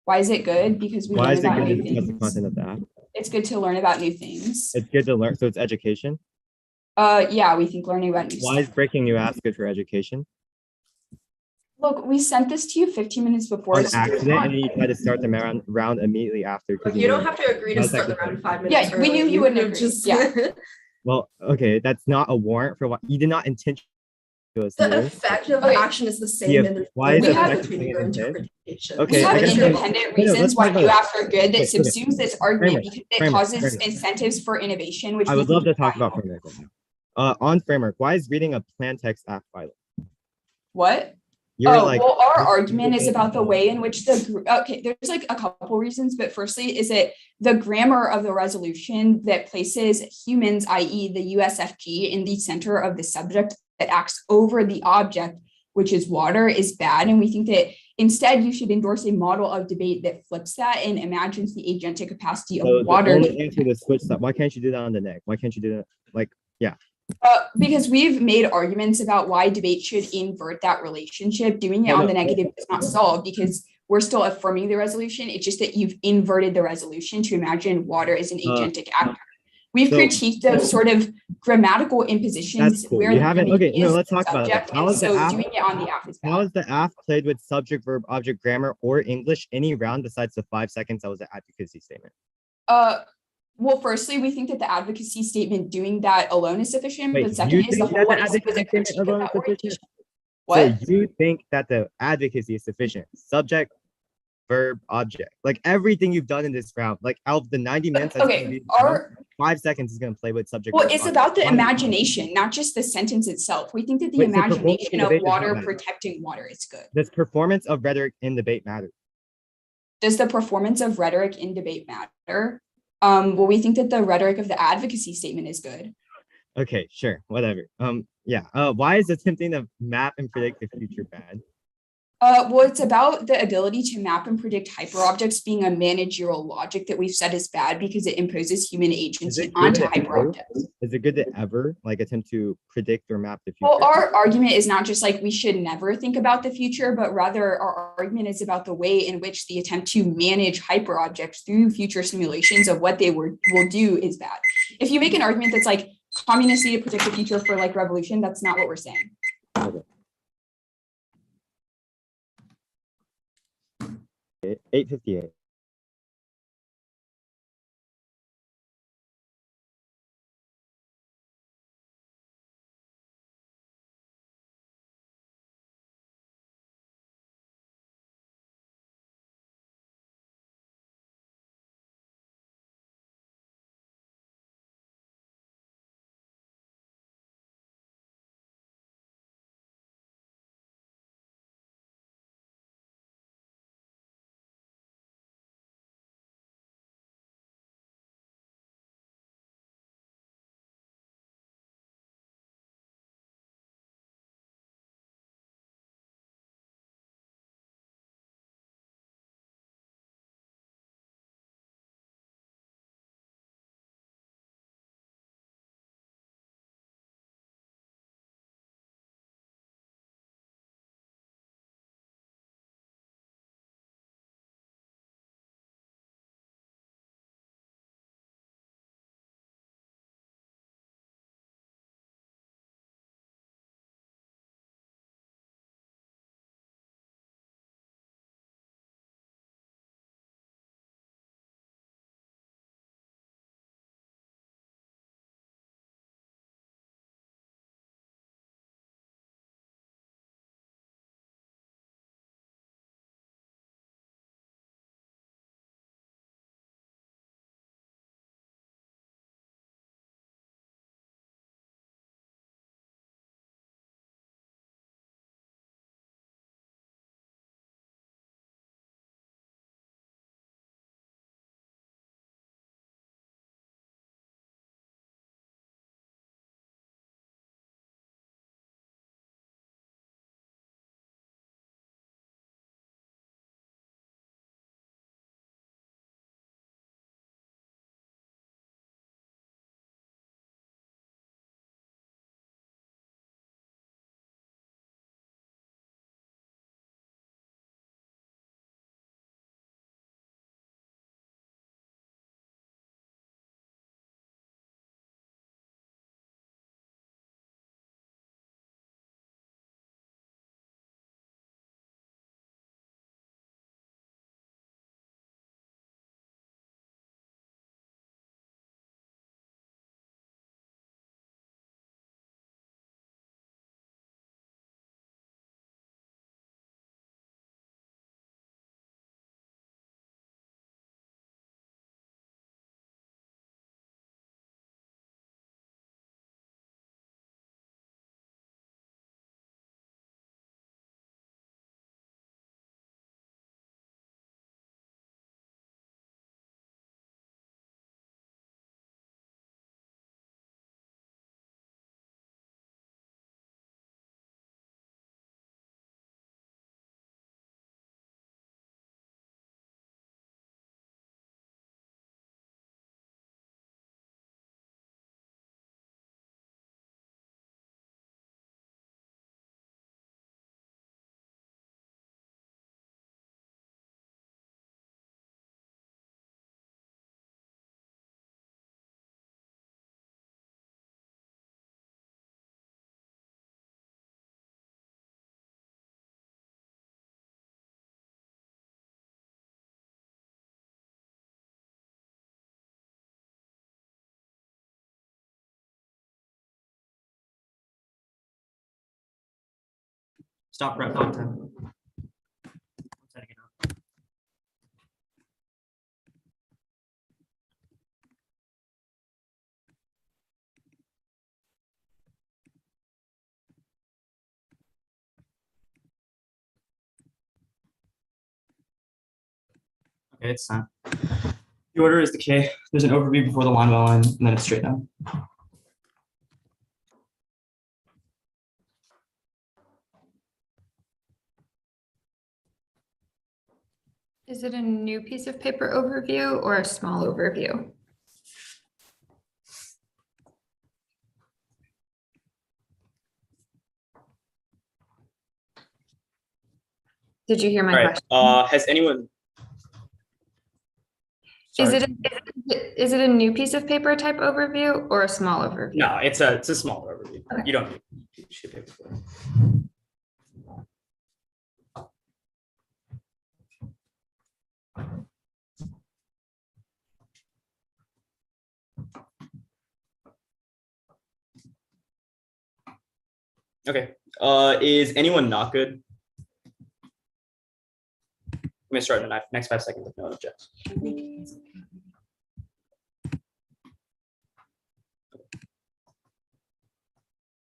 Why is it good? Because we Why learn is it about good to new discuss the things. content of the app? It's good to learn about new things. It's good to learn, so it's education. Yeah, we think learning about new Why is stuff. breaking new apps good for education? Look, we sent this to you 15 minutes before. On so accident, and then you try to start the round immediately after. Like, you don't have to agree to How's that start the good? round 5 minutes. Yeah, we knew you wouldn't agree. just Yeah. Well, okay, that's not a warrant for what you did not intentionally. the effect of Okay. the action is the same, Yeah, and there's why is no it difference effective between in your intent? interpretation. Okay, We have I guess independent no, reasons let's why talk about new it. apps are good that Okay, okay. subsumes this argument Framework, because it framework, causes framework. incentives for innovation, which I we would love think to is talk fine. about framework right now. On framework, why is reading a plain text app violent? What? You're Well, our you're argument is reading about the it. way in which okay, there's like a couple reasons, but firstly is that the grammar of the resolution that places humans, i.e. the USFG, in the center of the subject that acts over the object, which is water, is bad. And we think that instead you should endorse a model of debate that flips that and imagines the agentic capacity of So water. the only answer to switch that. Why can't you do that on the neck? Why can't you do that? Like, yeah. Because we've made arguments about why debate should invert that relationship. Doing it on the negative does not solve because we're still affirming the resolution. It's just that you've inverted the resolution to imagine water as an agentic actor. We've critiqued those sort of grammatical impositions. That's cool. Where You the haven't. enemy Okay, no, is let's the talk about that. subject, How and is the so app? doing it on the app is How bad. is the app played with subject, verb, object, grammar, or English any round besides the 5 seconds that was the advocacy statement? Well, firstly, we think that the advocacy statement doing that alone is sufficient. Wait, but second you is the think whole that one the is a advocacy critique statement of alone that is sufficient? orientation. What? So you think that the advocacy is sufficient? Subject, verb, object, like everything you've done in this round, like out of the 90 minutes, that's gonna be our 5 seconds is going to play with subject. well, verb, it's object. about the Why? imagination, not just the sentence itself. We think that the Wait, so performance imagination in of debate does not water matter. protecting water is good. Does performance of rhetoric in debate matter? Does the performance of rhetoric in debate matter? Well, we think that the rhetoric of the advocacy statement is good. Okay, sure, whatever. Yeah. Why is attempting to map and predict the future bad? Well, it's about the ability to map and predict hyperobjects being a managerial logic that we've said is bad because it imposes human agency onto hyperobjects. Is it good to ever like attempt to predict or map the future? Well, our argument is not just like we should never think about the future, but rather our argument is about the way in which the attempt to manage hyperobjects through future simulations of what they will do is bad. If you make an argument that's like communists need to predict the future for like revolution, that's not what we're saying. Okay. 8:58. Stop rep content. I'm setting it up. Okay, it's sent. The order is the K. There's an overview before the line by line, and then it's straight down. Is it a new piece of paper overview or a small overview? Did you hear my All right. question? Has anyone? Is Sorry. it a new piece of paper type overview or a small overview? No, it's a small overview. Okay. You don't need sheet of paper for it. Okay. Is anyone not good? I'm gonna start in the next 5 seconds if no one objects.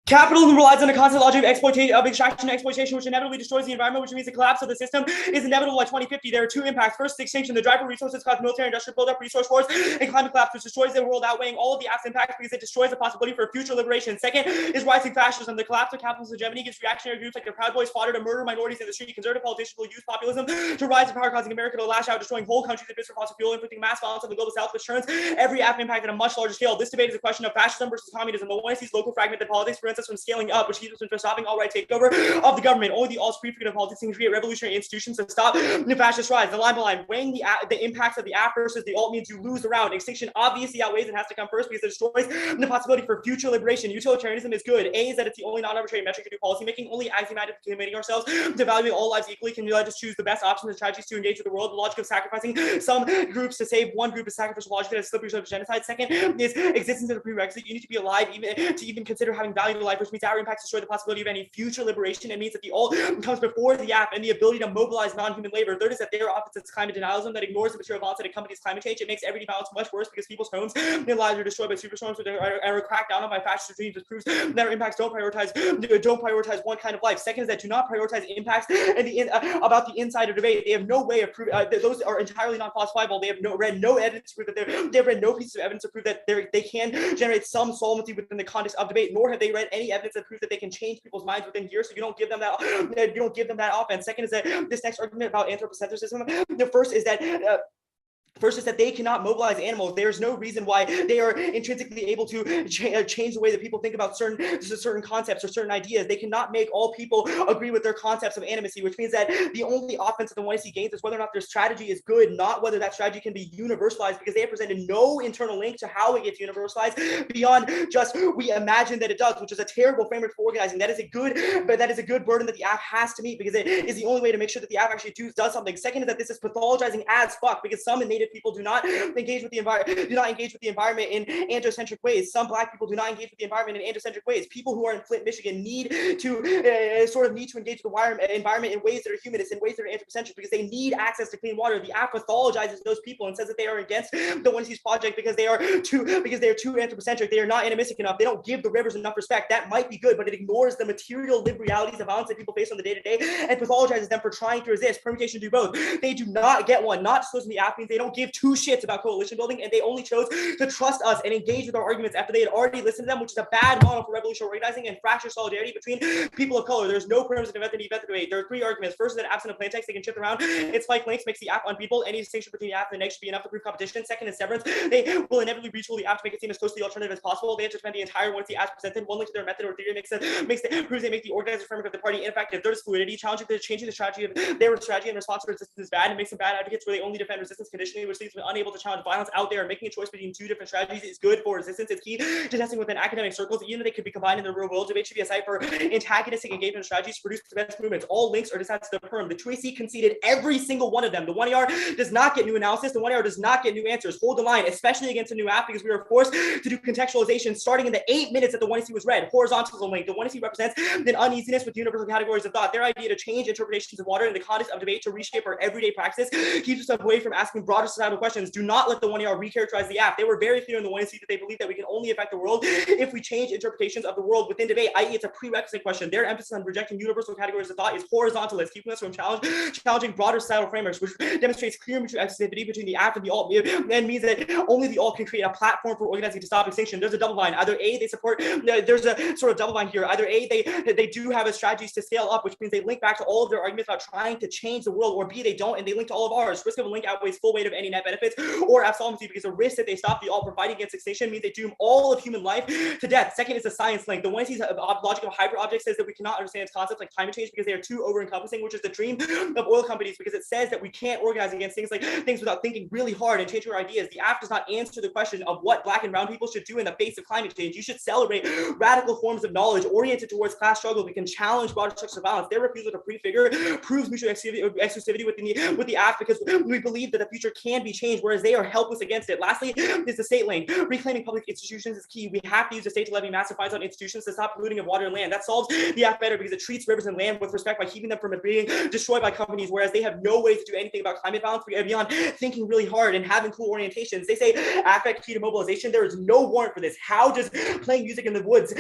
Capitalism relies on a constant logic of exploitation, of extraction and exploitation, which inevitably destroys the environment, which means the collapse of the system is inevitable by 2050. There are two impacts. First, extinction. The drive for resources cause military industrial buildup, resource wars, and climate collapse, which destroys the world, outweighing all of the acts impacts because it destroys the possibility for future liberation. Second is rising fascism. The collapse of capitalist hegemony gives reactionary groups like the Proud Boys fodder to murder minorities in the street. Conservative politicians will use populism to rise to power, causing America to lash out, destroying whole countries that for fossil fuel, inflicting mass violence on the global south, which turns every act impact at a much larger scale. This debate is a question of fascism versus communism. The one sees local fragmented politics prevents us from scaling up, which keeps us from stopping all right takeover of the government. Only the all-supreme of politics can create revolutionary institutions to stop the fascist rise. The line by line, weighing the impacts of the app versus the alt means you lose the round. Extinction obviously outweighs and has to come first because it destroys the possibility for future liberation. Utilitarianism is good. A is that it's the only non-arbitrary metric to do policy making. Only axiomatic committing ourselves to valuing all lives equally can let us choose the best options and strategies to engage with the world. The logic of sacrificing some groups to save one group is sacrificial logic that is slippery slope of genocide. Second is existence as a prerequisite. You need to be alive even consider having value to life, which means our impacts destroy the possibility of any future liberation. It means that the alt comes before the app and the ability to mobilize non-human labor. Third is that their opposites climate denialism that ignores the material balance that accompanies climate change. It makes everyday balance much worse because people's homes and lives are destroyed by superstorms which are cracked down on by fascist regimes. It proves that our impacts don't prioritize one kind of life. Second is that do not prioritize impacts and about the insider debate. They have no way of proving those are entirely non-falsifiable. They have read no evidence to prove that they've read no pieces of evidence to prove that they can generate some solvency within the context of debate, nor have they read any evidence that proves that they can change people's minds within years. So you don't give them that offense. Second is that this next argument about anthropocentrism. The first is that they cannot mobilize animals. There's no reason why they are intrinsically able to change the way that people think about certain concepts or certain ideas. They cannot make all people agree with their concepts of animacy, which means that the only offense that the YC gains is whether or not their strategy is good, not whether that strategy can be universalized, because they have presented no internal link to how it gets universalized beyond just we imagine that it does, which is a terrible framework for organizing. That is a good burden that the app has to meet because it is the only way to make sure that the app actually does something. Second is that this is pathologizing as fuck because some native people do not engage with the environment in androcentric ways. Some Black people do not engage with the environment in androcentric ways. People who are in Flint, Michigan need to engage with the environment in ways that are humanist, in ways that are anthropocentric, because they need access to clean water. The app pathologizes those people and says that they are against the One Seas project because they are too anthropocentric. They are not animistic enough. They don't give the rivers enough respect. That might be good, but it ignores the material lived realities of violence that people face on the day-to-day and pathologizes them for trying to resist. Permutation do both. They do not get one. Not disclosing the app means they don't give two shits about coalition building, and they only chose to trust us and engage with our arguments after they had already listened to them, which is a bad model for revolutionary organizing and fractured solidarity between people of color. There's no perimeter of the debate. There are three arguments. First is that absent of plain text, they can shift around. Its spike links makes the app unbeatable. Any distinction between the app and the next should be enough to prove competition. Second is severance. They will inevitably retool the app to make it seem as close to the alternative as possible. They have to spend the entire one as presented. One link to their method or theory proves they make the organizer framework of the party ineffective. Third is fluidity. Changing the strategy of their strategy in response to resistance is bad. It makes them bad advocates where they only defend resistance conditionally conditioning which leaves them unable to challenge violence out there, and making a choice between two different strategies is good for resistance. It's key to testing within academic circles, even though they could be combined in the real world. Debate should be a site for antagonistic engagement strategies to produce the best movements. All links are decided to the perm. The 2AC conceded every single one of them. The 1ER does not get new analysis. The 1ER does not get new answers. Hold the line, especially against a new app, because we were forced to do contextualization starting in the 8 minutes that the 1AC was read. Horizontal link. The 1AC represents an uneasiness with universal categories of thought. Their idea to change interpretations of water in the context of debate to reshape our everyday practice keeps us away from asking broader societal questions. Do not let the 1ER recharacterize the app. They were very clear in the 1AC that they believe that we can only affect the world if we change interpretations of the world within debate, i.e. it's a prerequisite question. Their emphasis on rejecting universal categories of thought is horizontalist, keeping us from challenging broader societal frameworks, which demonstrates clear mutual exclusivity between the app and the alt, and means that only the alt can create a platform for organizing to stop extinction. There's a double line. Either A, they support, there's a sort of double line here. Either A, they do have a strategies to scale up, which means they link back to all of their arguments about trying to change the world, or B, they don't, and they link to all of ours. Risk of a link outweighs full weight of any net benefits or absolvency, because the risk that they stop the alt from fighting against extinction means they doom all of human life to death. Second is the science link. The 1C's logic of hyper objects says that we cannot understand concepts like climate change because they are too over-encompassing, which is the dream of oil companies, because it says that we can't organize against things without thinking really hard and changing our ideas. The app does not answer the question of what Black and brown people should do in the face of climate change. You should celebrate radical forms of knowledge oriented towards class struggle that can challenge broader structures of violence. Their refusal to prefigure proves mutual exclusivity with the app, because we believe that the future can be changed, whereas they are helpless against it. Lastly is the state link. Reclaiming public institutions is key. We have to use the state to levy massive fines on institutions to stop polluting of water and land. That solves the app better because it treats rivers and land with respect by keeping them from being destroyed by companies, whereas they have no way to do anything about climate violence beyond thinking really hard and having cool orientations. They say affect key to mobilization. There is no warrant for this. How does playing music in the woods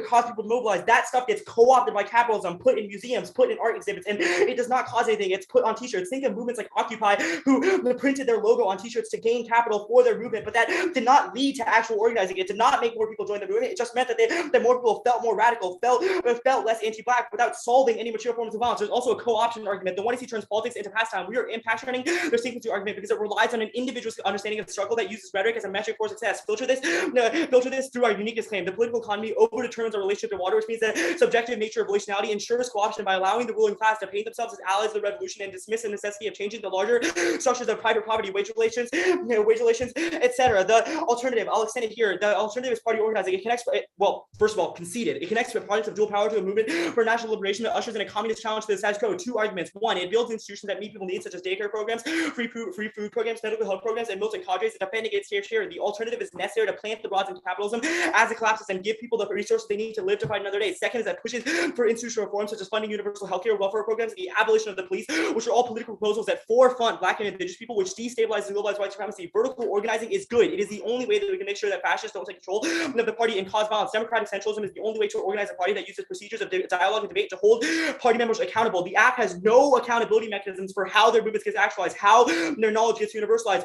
cause people to mobilize? That stuff gets co-opted by capitalism, put in museums, put in art exhibits, and it does not cause anything. It's put on t-shirts. Think of movements like Occupy, who printed their logo on t-shirts to gain capital for their movement, but that did not lead to actual organizing. It did not make more people join the movement. It just meant that more people felt more radical, felt less anti-Black without solving any material forms of violence. There's also a co-option argument. The 1AC turns politics into pastime. We are impact turning their sequencing argument because it relies on an individual's understanding of the struggle that uses rhetoric as a metric for success. Filter this through our uniqueness claim. The political economy over-determines our relationship to water, which means that subjective nature of relationality ensures co-option by allowing the ruling class to paint themselves as allies of the revolution and dismiss the necessity of changing the larger structures of private property, wage relations, etc. The alternative, I'll extend it here. The alternative is party organizing. It connects, well, first of all, conceded. It connects with projects of dual power to a movement for national liberation that ushers in a communist challenge to the status quo. Two arguments. One, it builds institutions that meet people needs, such as daycare programs, free food programs, medical health programs, and militant cadres that defend against share. The alternative is necessary to plant the rods in capitalism as it collapses and give people the resources they need to live to fight another day. Second is that pushes for institutional reforms such as funding universal healthcare, welfare programs, and the abolition of the police, which are all political proposals that forefront Black and Indigenous people, which destabilize and globalize white supremacy. Vertical organizing is good. It is the only way that we can make sure that fascists don't take control of the party and cause violence. Democratic centralism is the only way to organize a party that uses procedures of dialogue and debate to hold party members accountable. The app has no accountability mechanisms for how their movements get actualized, how their knowledge gets universalized.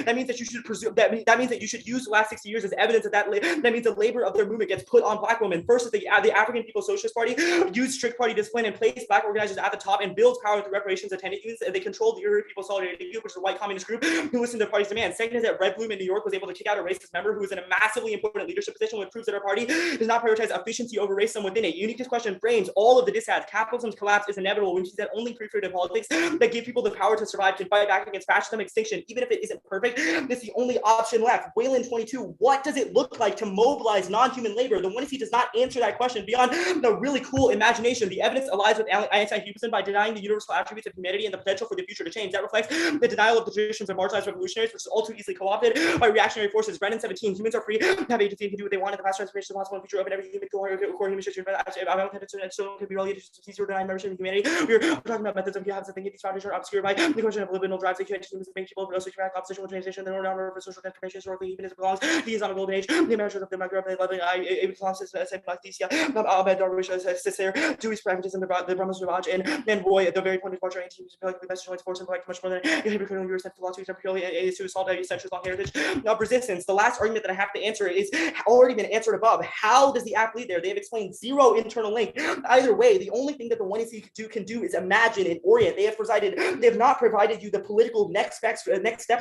That means that you should presume that means that you should use the last 60 years as evidence that means the labor of their movement gets put on Black women. First, the African People's Socialist Party used strict party discipline and placed Black organizers at the top and builds power through reparations and tenant unions. They controlled the Uri People's Solidarity Group, which is a white communist group who listened to the party's demands. Second is that Red Bloom in New York was able to kick out a racist member who was in a massively important leadership position, which proves that our party does not prioritize efficiency over racism within it. Uniqueness question frames all of the dissads. Capitalism's collapse is inevitable, which means that only free-freedom politics that give people the power to survive can fight back against fascism extinction. Even if it isn't perfect, it's the only option left. Wayland 22, what does it look like to mobilize non-human labor? The 1AC does not answer that question beyond the really cool imagination. The evidence aligns with anti-Humanism by denying the universal attributes of humanity and the potential for the future to change. That reflects the denial of the traditions of marginalized revolutionaries, which is all too easily co-opted by reactionary forces. Brennan 17, humans are free, have agency, and can do what they want in the past transformation of the possible future of every human core human structure. I don't think it's so can be relegated to easier deny membership in humanity. We're talking about methods of habits. I think these strategies are obscured by the question of libidinal drives that humans make people for social opposition with transition, the norm for social transformation historically, even as it belongs to the Islamic golden age. The Americans of the Maghreb, they loving able classes said like these, Abed Darwish says there, Dewey's pragmatism, the Brahma's Ravaj, and Roy, the very point of departure, anti-Muslim, like the message points force and like much more than hypocritical Eurocentric philosophy, purely to assault a centuries long heritage of resistance. The last argument that I have to answer is already been answered above. How does the app lead there? They have explained zero internal link. Either way, the only thing that the 1AC can do is imagine and orient. They have not provided you the political next steps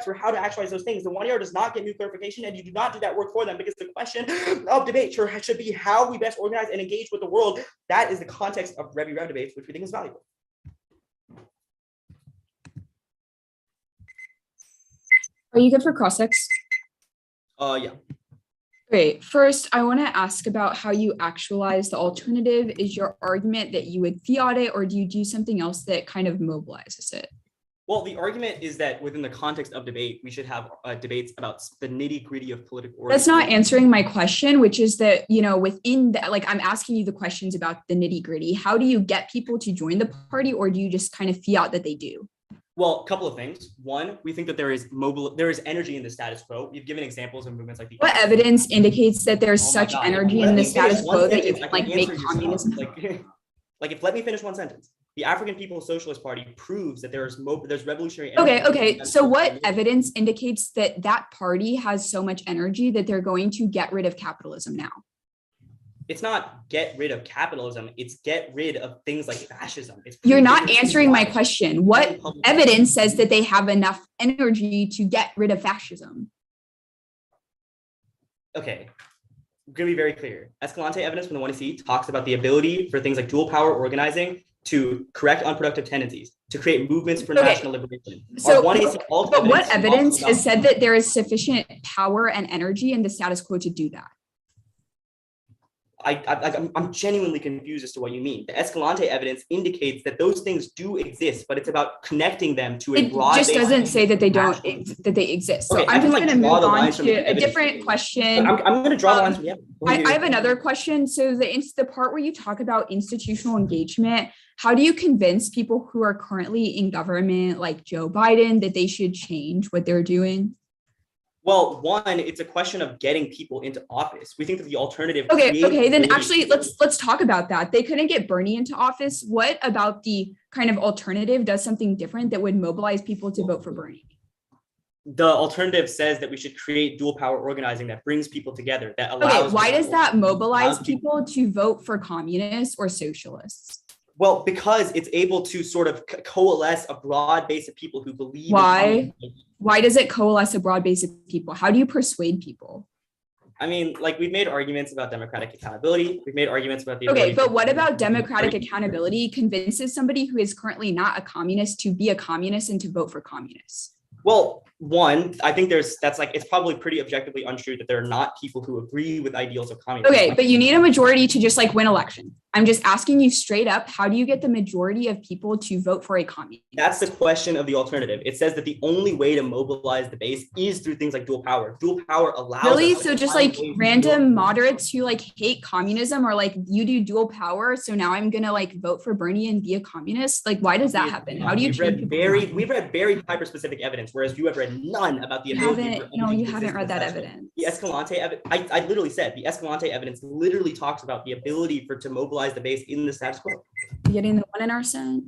for how to actualize those things. The 1ER does not get new clarification, and you do not do that work for them, because the question of debate should be how we best organize and engage with the world. That is the context of Rev debates, which we think is valuable. Are you good for cross-ex? Yeah. Great. First, I want to ask about how you actualize the alternative. Is your argument that you would fiat it, or do you do something else that kind of mobilizes it? Well, the argument is that within the context of debate, we should have debates about the nitty gritty of political. That's not answering my question, which is that, you know, within that, like, I'm asking you the questions about the nitty gritty. How do you get people to join the party, or do you just kind of fiat that they do? Well, a couple of things. One, we think that there is energy in the status quo. We've given examples of movements like the. What evidence indicates that there's Oh my such God. energy Let in me the finish status one quo that you sentence. can, I like, can make answer your communism? Like if let me finish one sentence. The African People's Socialist Party proves that there's revolutionary energy. Okay. So what evidence indicates that that party has so much energy that they're going to get rid of capitalism now? It's not get rid of capitalism. It's get rid of things like fascism. You're not answering my question. What evidence says that they have enough energy to get rid of fascism? Okay. I'm going to be very clear. Escalante evidence from the 1EC talks about the ability for things like dual power organizing to correct unproductive tendencies, to create movements for national liberation. So, but what evidence has said that there is sufficient power and energy in the status quo to do that? I'm genuinely confused as to what you mean. The Escalante evidence indicates that those things do exist, but it's about connecting them to a broad. It just doesn't say that they don't, that they exist. So okay, I'm just going to move on to a different question. I'm going to draw the lines from the evidence. I have another question. So the part where you talk about institutional engagement, how do you convince people who are currently in government, like Joe Biden, that they should change what they're doing? Well, one, it's a question of getting people into office. We think that the alternative. Okay. Then actually, let's talk about that. They couldn't get Bernie into office. What about the kind of alternative does something different that would mobilize people to vote for Bernie? The alternative says that we should create dual power organizing that brings people together. That allows. Okay, why does that mobilize people to vote for communists or socialists? Well, because it's able to sort of coalesce a broad base of people who believe. Why? Why does it coalesce a broad base of people? How do you persuade people? I mean, like we've made arguments about democratic accountability. We've made arguments about the. Okay, but what about democratic accountability convinces somebody who is currently not a communist to be a communist and to vote for communists? Well, one, I think it's probably pretty objectively untrue that there are not people who agree with ideals of communism. Okay, but you need a majority to just like win election. I'm just asking you straight up, how do you get the majority of people to vote for a communist? That's the question of the alternative. It says that the only way to mobilize the base is through things like dual power. Dual power allows. Really? So just like random moderates who like hate communism are like, you do dual power, so now I'm gonna like vote for Bernie and be a communist? Like, why does that happen? How do you we've read very hyper-specific evidence, whereas you have read none about the ability. You haven't read that evidence. The Escalante evidence, I literally said the Escalante evidence literally talks about the ability to mobilize the base in the status quo. Getting the 1 in our set.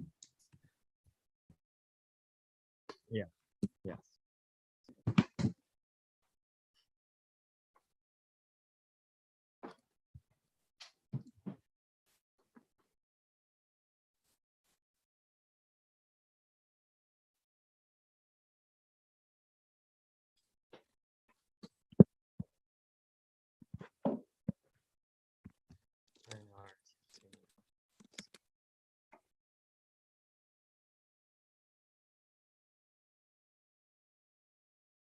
Yeah. Yes.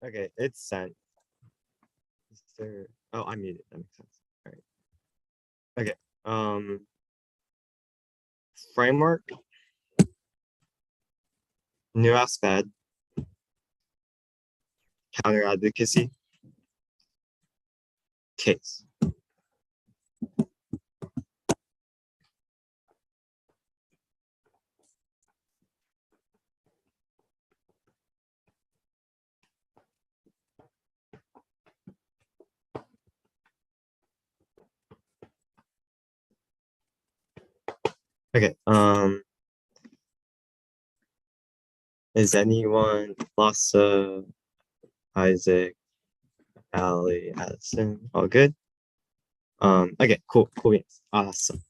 Okay, it's sent. Is there? Oh, I muted. That makes sense. All right. Okay. Framework. New aspect. Counter advocacy. Case. Okay, is anyone Lassa, Isaac, Ali, Addison, all good? Okay, cool, yes, awesome.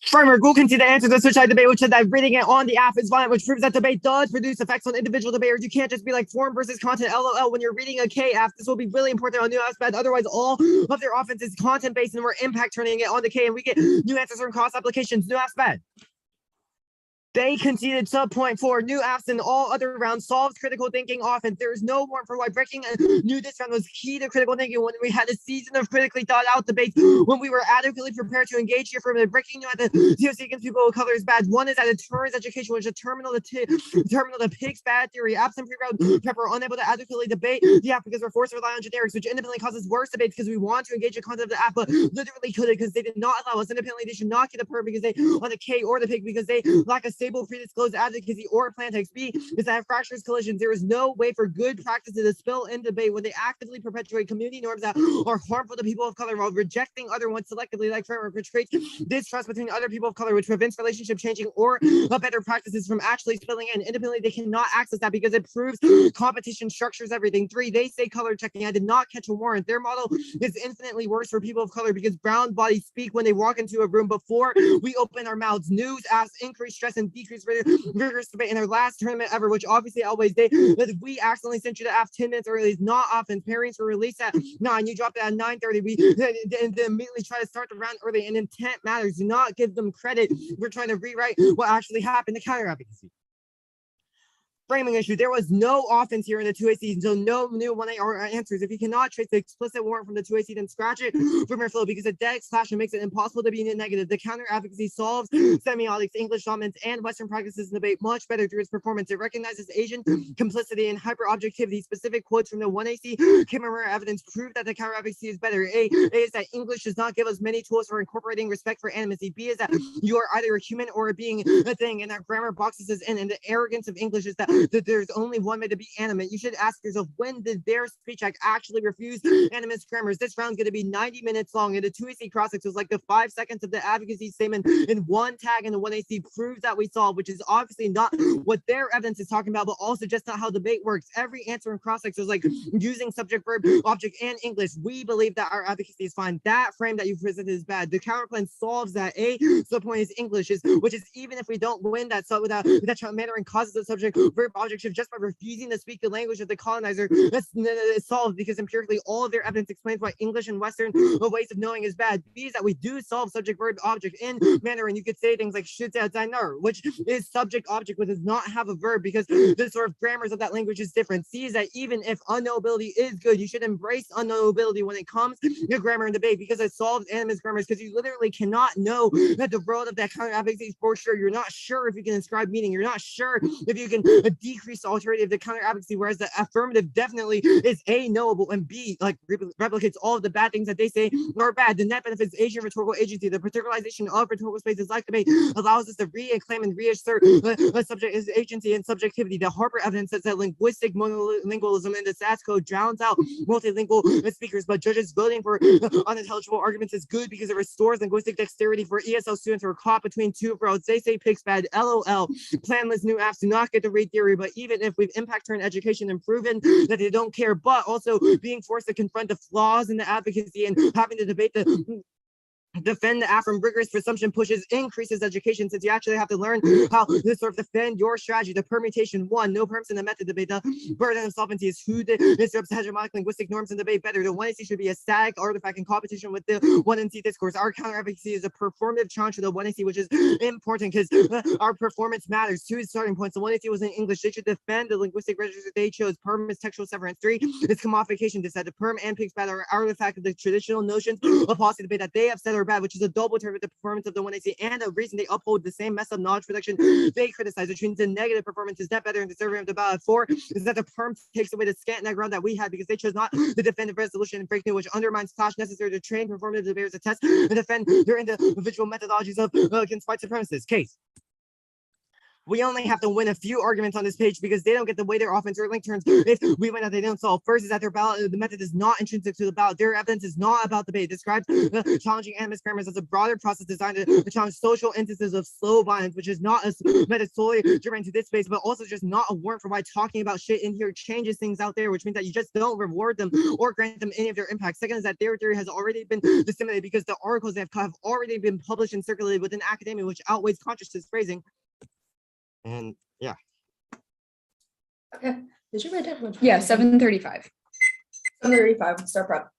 Framework will consider the answers to the switch debate, which said that reading it on the app is violent, which proves that debate does produce effects on individual debaters. You can't just be like form versus content, LOL, when you're reading a K app. This will be really important on new aspect. Otherwise, all of their offense is content based and we're impact turning it on the K, and we get new answers from cross applications. New aspect. They conceded subpoint 4. New apps in all other rounds solves critical thinking often. There is no warrant for why breaking a new this round was key to critical thinking when we had a season of critically thought out debates, when we were adequately prepared to engage here for the breaking new at the TOC against people of color is bad. One is that it turns education, which is terminal the pig's bad theory. Absent pre-round prep are unable to adequately debate the app because we're forced to rely on generics, which independently causes worse debates because we want to engage the content of the app, but literally couldn't because they did not allow us. Independently, they should not get a perm because they on the K or the pig because they lack a stable predisclosed advocacy or plan text. B is that fractures collisions. There is no way for good practices to spill in debate when they actively perpetuate community norms that are harmful to people of color while rejecting other ones selectively, like framework, which creates distrust between other people of color, which prevents relationship changing or better practices from actually spilling in. Independently, they cannot access that because it proves competition structures everything. 3, they say color checking. I did not catch a warrant. Their model is infinitely worse for people of color because brown bodies speak when they walk into a room before we open our mouths. News asks increased stress and decreased rigorous debate in their last tournament ever, which obviously always they that we accidentally sent you to app 10 minutes early is not offense. Pairings were released at 9. You dropped it at 9:30. We then immediately try to start the round early, and intent matters. Do not give them credit. We're trying to rewrite what actually happened to counter advocacy. Framing issue. There was no offense here in the 2A season, so no new 1A answers. If you cannot trace the explicit warrant from the 2A season, scratch it from your flow because the dead clash makes it impossible to be negative. The counter advocacy solves semiotics, English dominance, and Western practices in debate much better through its performance. It recognizes Asian complicity and hyper objectivity. Specific quotes from the 1AC Kimmerer evidence prove that the counter advocacy is better. A is that English does not give us many tools for incorporating respect for animacy. B is that you are either a human or a being a thing, and that grammar boxes us in. And the arrogance of English is that there's only one way to be animate. You should ask yourself, when did their speech act actually refuse animist grammars? This round's going to be 90 minutes long, and the 2AC cross-ex was like the 5 seconds of the advocacy statement in one tag, and the 1AC proves that we solve, which is obviously not what their evidence is talking about, but also just not how debate works. Every answer in cross-ex was like using subject, verb, object, and English. We believe that our advocacy is fine. That frame that you presented is bad. The counterplan solves that. So the point is English, which is even if we don't win that, so that Mandarin causes the subject, verb, object shift just by refusing to speak the language of the colonizer. That's solved because empirically all of their evidence explains why English and Western ways of knowing is bad. B is that we do solve subject, verb, object in Mandarin. You could say things like which is subject, object, but does not have a verb because the sort of grammars of that language is different. C is that even if unknowability is good, you should embrace unknowability when it comes to grammar and debate because it solves animist grammars because you literally cannot know that the world of that counter advocacy is for sure. You're not sure if you can ascribe meaning. You're not sure if you can decrease the alternative to counter advocacy, whereas the affirmative definitely is A, knowable, and B, like replicates all of the bad things that they say are bad. The net benefits Asian rhetorical agency. The particularization of rhetorical spaces like debate allows us to reclaim and reassert subject is agency and subjectivity. The Harper evidence says that linguistic monolingualism in the SAS code drowns out multilingual speakers, but judges voting for unintelligible arguments is good because it restores linguistic dexterity for ESL students who are caught between two roads. They say pig's bad, LOL. Planless new apps do not get to read theory, but even if we've impact turn education and proven that they don't care, but also being forced to confront the flaws in the advocacy and having to debate the defend the app from rigorous presumption increases education since you actually have to learn how to sort of defend your strategy. The permutation 1, no perms in the method debate. The burden of solvency is who disrupts hegemonic linguistic norms in debate better. The 1AC should be a static artifact in competition with the 1NC discourse. Our counter advocacy is a performative challenge to the 1AC, which is important because our performance matters. 2 is starting points. The 1AC was in English. They should defend the linguistic register they chose. Perm is textual severance. 3 is commodification. This that the perm and pigs bad are artifact of the traditional notions of policy debate that they have said are bad, which is a double term with the performance of the 1AC and a reason they uphold the same mess up knowledge production they criticize, which means the negative performance is that better and deserving of the ballot. 4 is that the perm takes away the scant neck ground that we had because they chose not to defend the resolution and break new, which undermines clash necessary to train performative debaters to test and defend their individual methodologies of against white supremacists. Case. We only have to win a few arguments on this page because they don't get the way their offense or link turns if we win that they don't solve. First is that their ballot, the method is not intrinsic to the ballot. Their evidence is not about debate. It describes challenging animist grammars as a broader process designed to challenge social instances of slow violence, which is not a method solely germane to this space, but also just not a warrant for why talking about shit in here changes things out there, which means that you just don't reward them or grant them any of their impact. Second is that their theory has already been disseminated because the articles they have already been published and circulated within academia, which outweighs conscious phrasing. And yeah. Okay. Did you write down which one? Yeah, 7:35. 7:35. Start prep.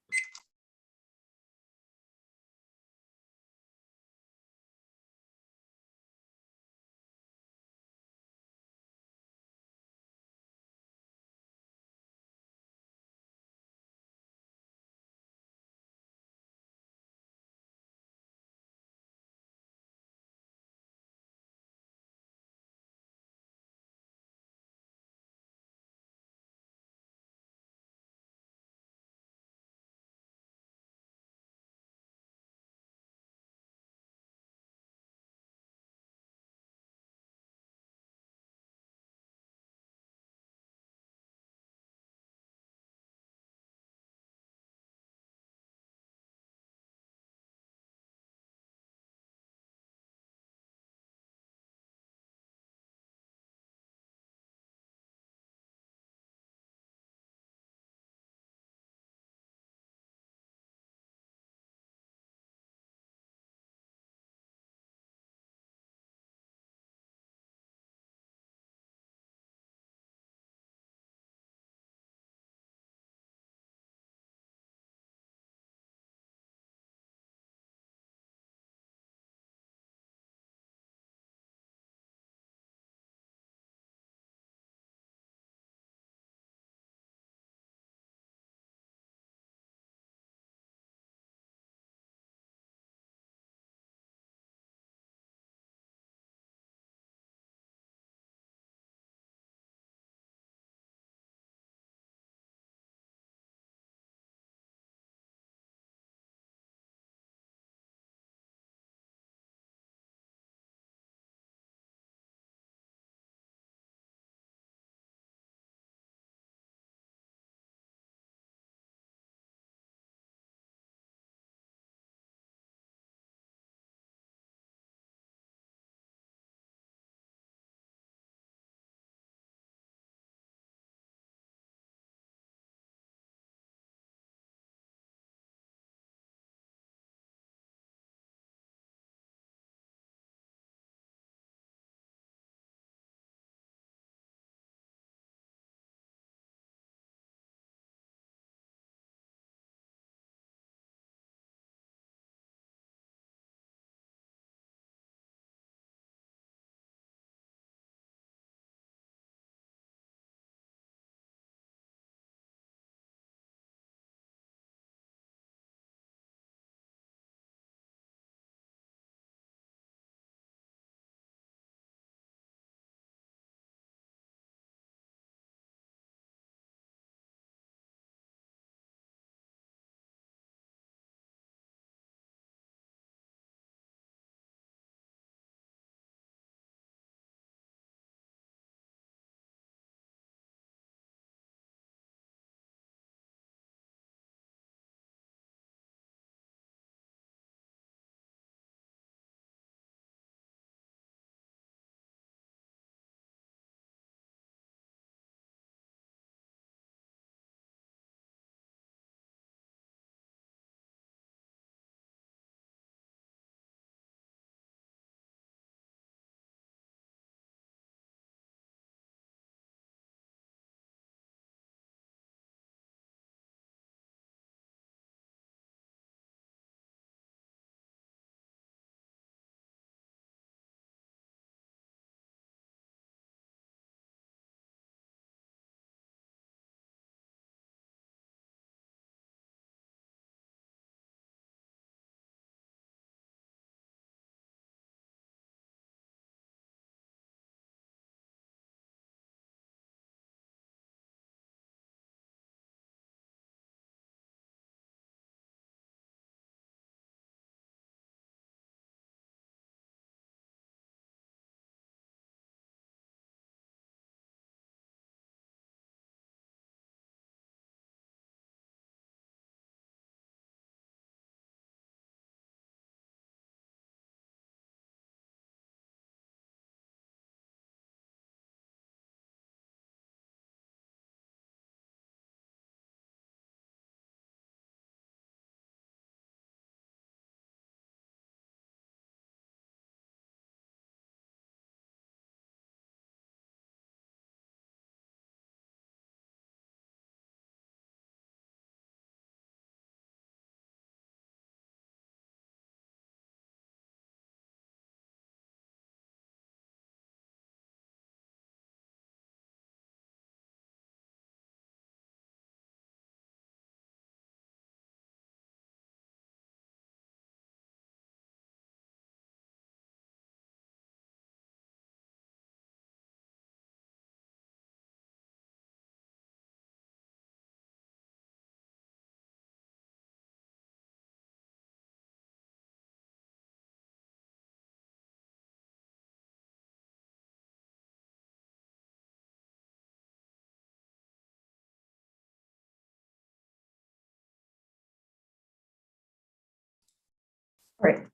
right.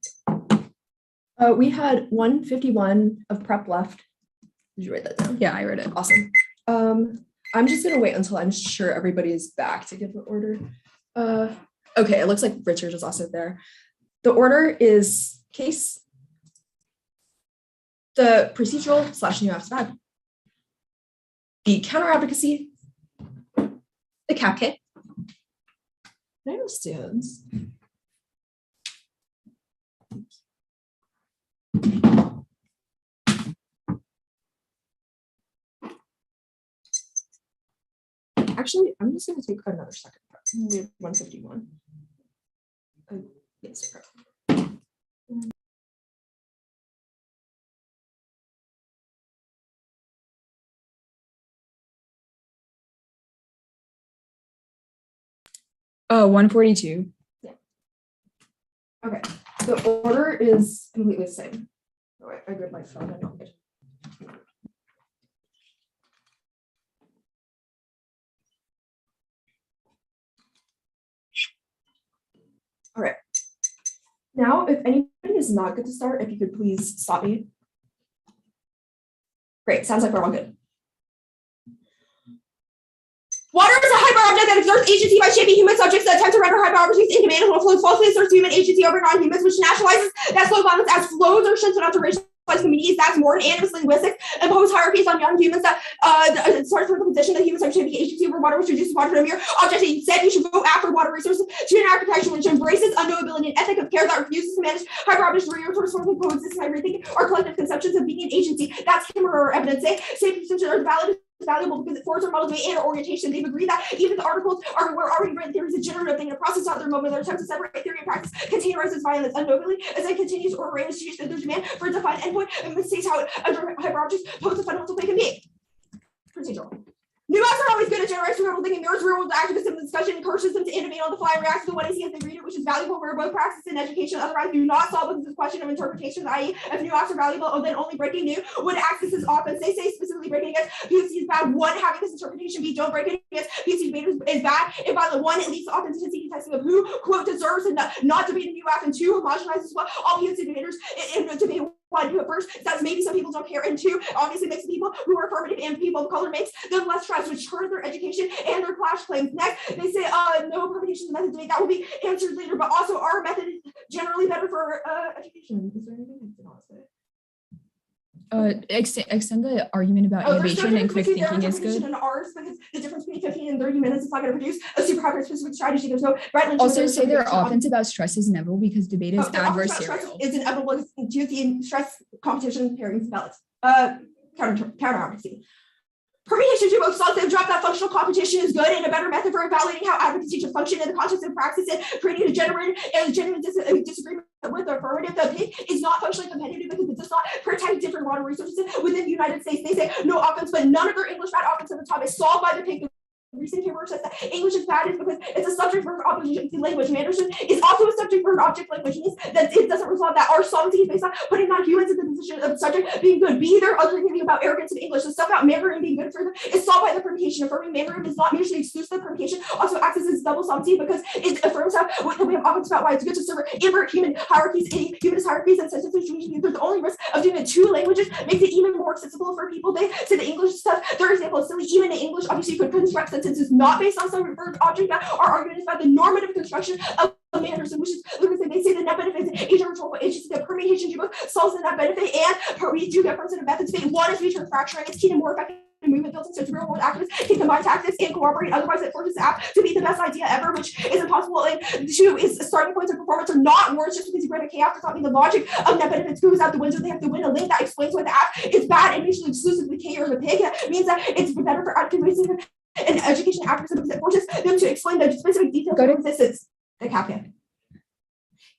We had 151 of prep left. Did you write that down? Yeah, I read it. Awesome. I'm just gonna wait until I'm sure everybody is back to give the order. Okay, it looks like Richard is also there. The order is case, the procedural / new apps bad, the counter advocacy, the cap kit. I understand. Actually, I'm just going to take another second. We have 151. Yes. 142. Yeah. Okay. The order is completely the same. Oh, I grabbed my phone and not good. All right. Now, if anybody is not good to start, if you could please stop me. Great. Sounds like we're all good. Water is a hyper object that exerts agency by shaping human subjects that attempt to render hyper objects in demand and flows falsely asserts human agency over non-humans, which nationalizes that slow violence as flows or shifts without to racialized communities. That's more animist linguistics, impose hierarchies on young humans that starts with the position that humans have shaping agency over water, which reduces water to a mere object. Instead, you should go after water resources to an architecture which embraces unknowability and ethic of care that refuses to manage hyper objects to resourceful coexist and everything our collective conceptions of being an agency. That's him or her evidence. Say conceptions are valid. Valuable because it forms our model and our orientation. They've agreed that even the articles were already written theories, a generative thing, a process out there moment. Their attempts to separate theory and practice containerizes violence unknowingly as it continues to arrange to use their demand for a defined endpoint and mistakes how under hyper objects pose a fundamental thing can be. Procedural. New apps are always good at generating critical thinking, mirrors real world activism and discussion, encourages them to innovate on the fly and react to what they see as they read it, which is valuable for both practice and education. Otherwise, do not solve this question of interpretation, i.e., if new apps are valuable, then only breaking new when access is often. They say specifically breaking against POC is bad. One, having this interpretation be don't break it against POC debaters is bad. If by the one, it leads to authenticity testing of who, quote, deserves and not debate a new app, and two, homogenizes what all POC debaters in debate. One, do it first, that's maybe some people don't care, and two, obviously makes people who are affirmative and people of color makes them less stressed, which hurts their education and their clash claims. Next, they say no permutation method debate, that will be answered later, but also our method is generally better for education. Is there anything I did not say? Extend the argument about innovation and quick thinking is good. And ours, because the difference between 15 and 30 minutes is not going to produce a super hyper specific strategy. There's no right. Also, say their offense about stress is inevitable because debate is adversarial. Stress is inevitable due to the stress competition pairings balance. Counter advocacy. Permutation to both sides have dropped that functional competition is good and a better method for evaluating how advocacy should function in the context of practice and creating a genuine disagreement with the affirmative. The PIC is not functionally competitive because it does not protect different water resources within the United States. They say no offense, but none of their English bad offense at the top is solved by the PIC. Recent paper says that English is bad is because it's a subject verb object language. Manderson is also a subject verb object language. Means that it doesn't resolve that our solvency is based on putting non-humans in the position of the subject being good. B, they're other thinking about arrogance in English. The stuff about Mandarin being good for them is solved by the permutation. Affirming Mandarin is not mutually exclusive. Permutation also acts as double solvency because it affirms how we have offense about why it's good to serve invert human hierarchies, humanist hierarchies, and sentences. There's the only risk of doing it two languages makes it even more accessible for people. They say the English stuff. Their example is silly. Even in English, obviously, you could construct sentences not based on some verb object. That our argument is about the normative construction of Manderson, which is literally they say the net benefit is Asian rhetorical agency. The permutation solves the net benefit, and we do get percent of methods. One is return fracturing. It's key to more effective movement building, so real world activists can combine tactics and cooperate. Otherwise, it forces the app to be the best idea ever, which is impossible. And two is starting points of performance are not words just because you read a K-app does not mean the logic of net benefits goes out the window. They have to win a link that explains why the app is bad and mutually exclusively K or the pig. It means that it's better for activism and education activism because it forces them to explain the specific details of existence. The captain.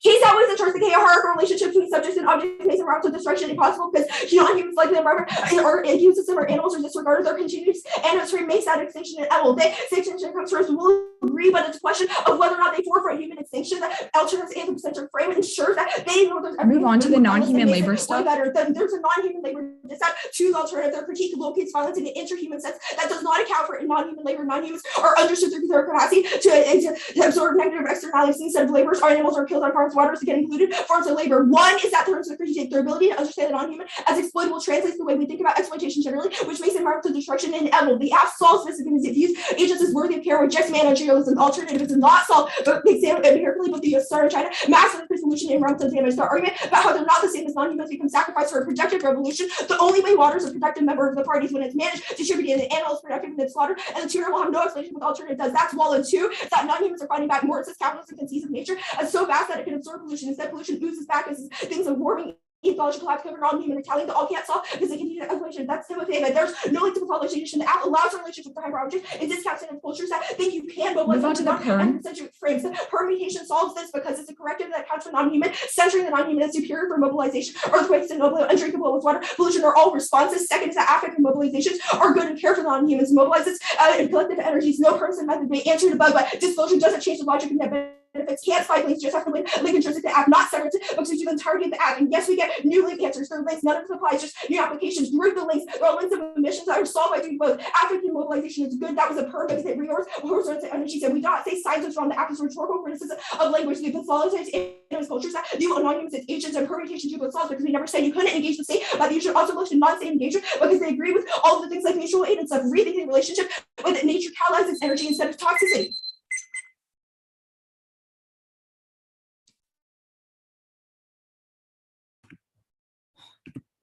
Case always ensures the hierarchical relationship between subjects and objects makes a route to destruction impossible because non-humans like the environment or ecosystem or animals are disregarded or continues and history makes that extinction inevitable. They say extinction comes first. We'll agree, but it's a question of whether or not they forfeit human extinction. That Elchin's anthropocentric frame ensures that they know there's move on to the non-human labor stuff. There's a non-human labor dissent, choose alternative. Their critique locates violence in an interhuman sense that does not account for non-human labor. Non-humans are understood through their capacity to absorb negative externalities instead of labors. Our animals are killed on farms, waters to get included, forms of labor. One is that terms of critique, their ability to understand the non-human as exploitable translates the way we think about exploitation generally, which makes environmental destruction inevitable. The app solves this because it views agents as worthy of care, rejects managerialism. The alternative is not solved, but examine empirically both the US and China, massive pollution and environmental damage. Their argument about how they're not the same as non-humans become sacrificed for a projected revolution. The only way water is a productive member of the party is when it's managed, distributed, and the animal is productive and it's slaughtered, and the tutor will have no explanation what the alternative does. That's Wallen 2. It's that non-humans are fighting back more. It says capitalism conceives of nature as so vast that it can absorb pollution. Instead, pollution oozes back as things of warming ecological collapse covered non-human retaliating that all can't solve because they continue to exploitation. That's Timothy, but there's no link to pathologization. The app allows a relationship with the hyper object and discounts it in cultures that think you can mobilize Move on to the perm. concentric frames. The permutation solves this because it's a corrective that accounts for non-human, centering the non-human as superior for mobilization. Earthquakes and undrinkable with water pollution are all responses. Second is that affective mobilizations are good and care for non-humans. Mobilizes and collective energies. No permanent method may answer the bug, but disclosure doesn't change the logic of that. Benefits can't spike links, just have to link intrinsic to the app, not separate because we do the entirety of the app. And yes, we get new link answers, third links, none of it applies, just new applications, group the links. There are links of emissions that are solved by doing both. Affective mobilization is good. That was a perm because it reorgs horizontal energy. So we don't say science was wrong. The app is rhetorical criticism of language. The pathologized in cultures that do anonymous agents and permutation do both solves because we never said you couldn't engage the state, but you should also look to non-state engagement because they agree with all of the things like mutual aid and stuff. Rethinking the relationship with nature catalyzes energy instead of toxicity.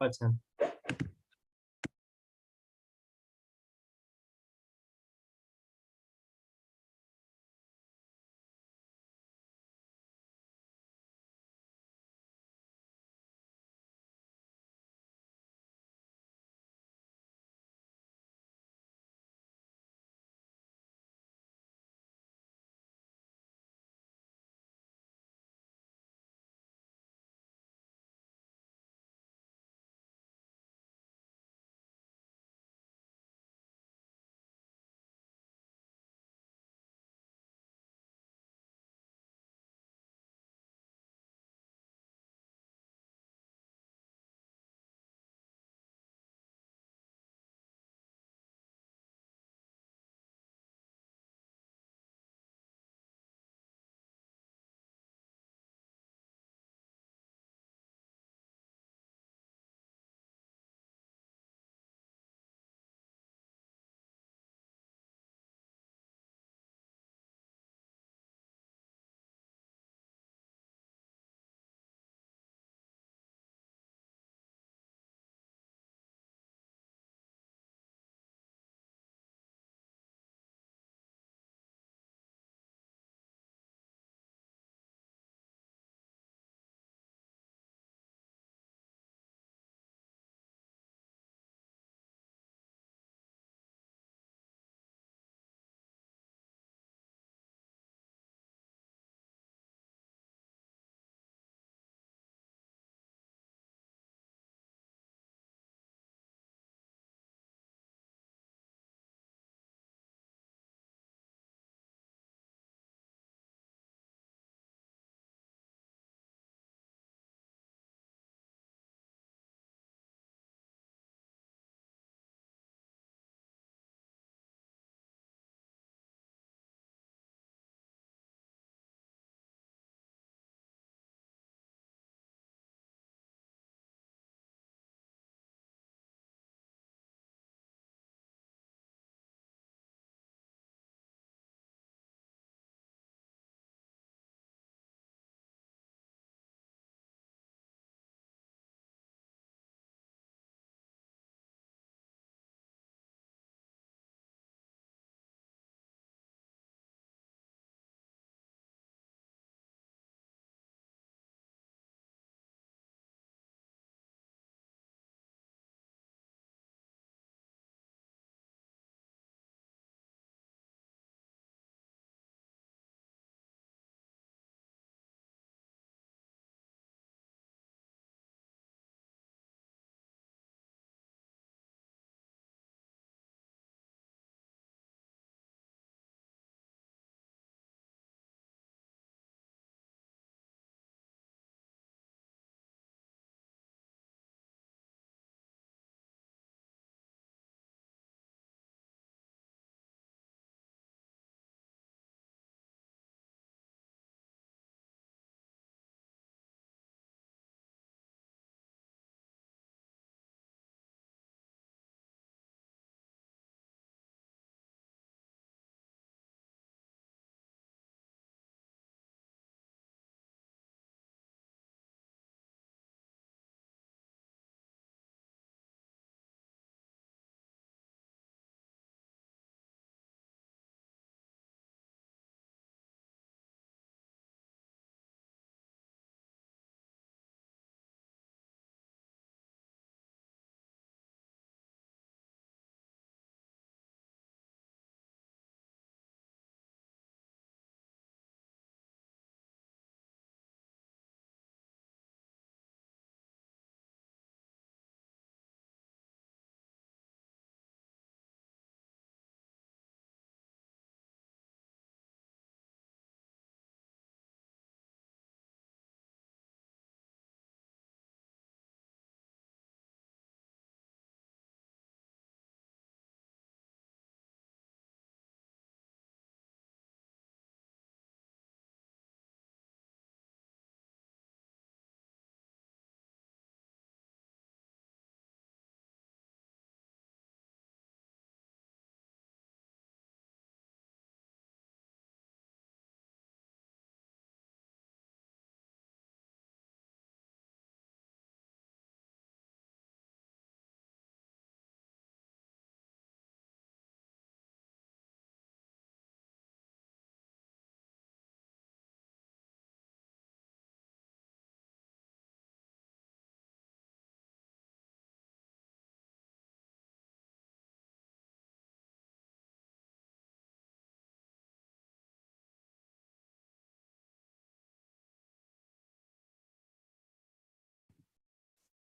That's him.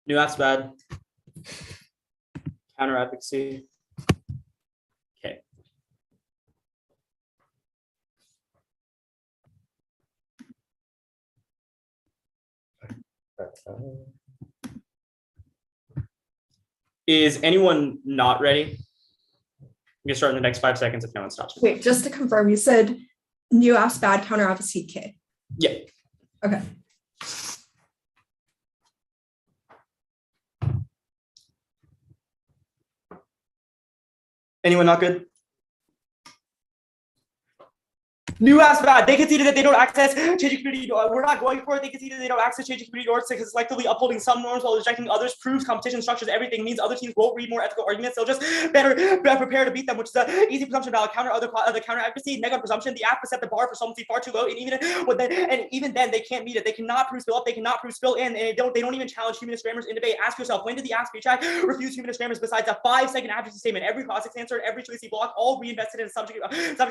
New app's bad. Counter advocacy. Okay. Is anyone not ready? I'm gonna start in the next 5 seconds if no one stops. Wait, just to confirm, you said new app's bad, counter advocacy K. Yeah. Okay. Anyone not good? New app's bad. They conceded that they don't access changing community. We're not going for it. They conceded they don't access changing community norms because selectively upholding some norms while rejecting others proves competition structures everything, means other teams won't read more ethical arguments. They'll just better prepare to beat them, which is an easy presumption about counter advocacy. Negative presumption. The app has set the bar for solvency far too low, and even then they can't meet it. They cannot prove spill up. They cannot prove spill in, and they don't even challenge humanist grammars in debate. Ask yourself, when did the app speech act refuse humanist grammars besides a 5-second advocacy statement? Every classic answer, every choice block, all reinvested in a subject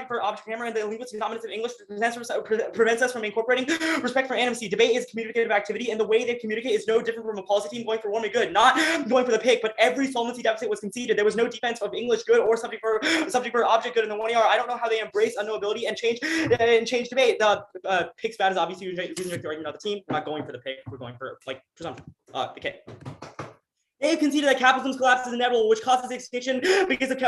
for object grammar, and the linguistic dominance of English prevents us from incorporating respect for animacy. Debate is communicative activity, and the way they communicate is no different from a policy team going for warm and good, not going for the pick. But every solvency deficit was conceded. There was no defense of English good or subject for object good in the 1 ER. I don't know how they embrace unknowability and change debate. The pick's bad is obviously using the argument of the team. We're not going for the pick. We're going for like presumption. Okay. They conceded that capitalism's collapse is inevitable, which causes extinction because of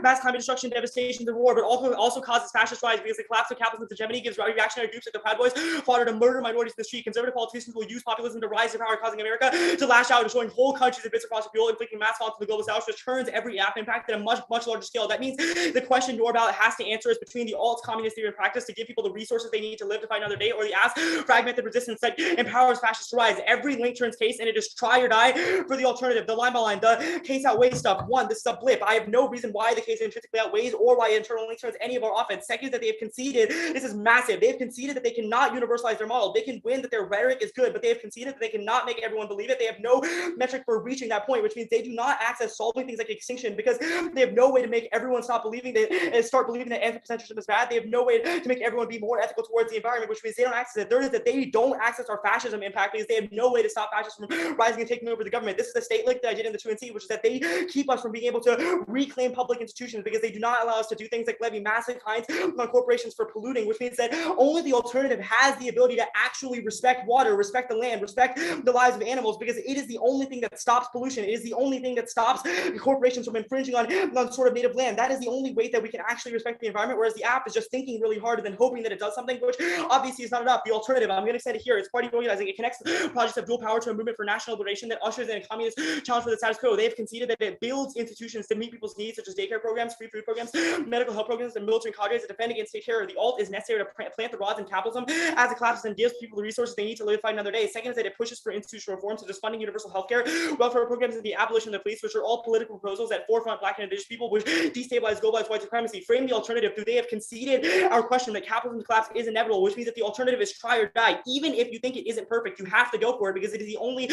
mass climate destruction, devastation, the war, but also causes fascist rise because the collapse of capitalism's hegemony gives reactionary groups like the Proud Boys fodder to murder minorities in the street. Conservative politicians will use populism to rise to power, causing America to lash out, destroying whole countries of bits of fossil fuel, inflicting mass fallout to the global south, which turns every app impact at a much larger scale. That means the question your ballot has to answer is between the alt communist theory of practice to give people the resources they need to live to fight another day, or the ass fragmented resistance that empowers fascists to rise. Every link turns case, and it is try or die for the alternative. The line by line, the case outweighs stuff. One, this is a blip. I have no reason why the case intrinsically outweighs or why internal link turns any of our offense. Second, that they have conceded, this is massive. They have conceded that they cannot universalize their model. They can win that their rhetoric is good, but they have conceded that they cannot make everyone believe it. They have no metric for reaching that point, which means they do not access solving things like extinction because they have no way to make everyone stop believing that start believing that anthropocentrism is bad. They have no way to make everyone be more ethical towards the environment, which means they don't access it. Third is that they don't access our fascism impact because they have no way to stop fascism from rising and taking over the government. This is the state link that I did in the 2NC, which is that they keep us from being able to reclaim public institutions because they do not allow us to do things like levy massive fines on corporations for polluting, which means that only the alternative has the ability to actually respect water, respect the land, respect the lives of animals, because it is the only thing that stops pollution. It is the only thing that stops corporations from infringing on sort of native land. That is the only way that we can actually respect the environment, whereas the app is just thinking really hard and then hoping that it does something, which obviously is not enough. The alternative, I'm going to say it here, it's party organizing. It connects projects of dual power to a movement for national liberation that ushers in a communist challenge for the status quo. They have conceded that it builds institutions to meet people's needs, such as daycare programs, free food programs, medical health programs, and military cadres that defend against state terror. The alt is necessary to plant the rods in capitalism as it collapses and gives people the resources they need to live to fight another day. Second is that it pushes for institutional reforms, such as funding universal healthcare, welfare programs, and the abolition of the police, which are all political proposals that forefront Black and Indigenous people, which destabilize globalized white supremacy. Frame the alternative through they have conceded our question that capitalism's collapse is inevitable, which means that the alternative is try or die. Even if you think it isn't perfect, you have to go for it because it is the only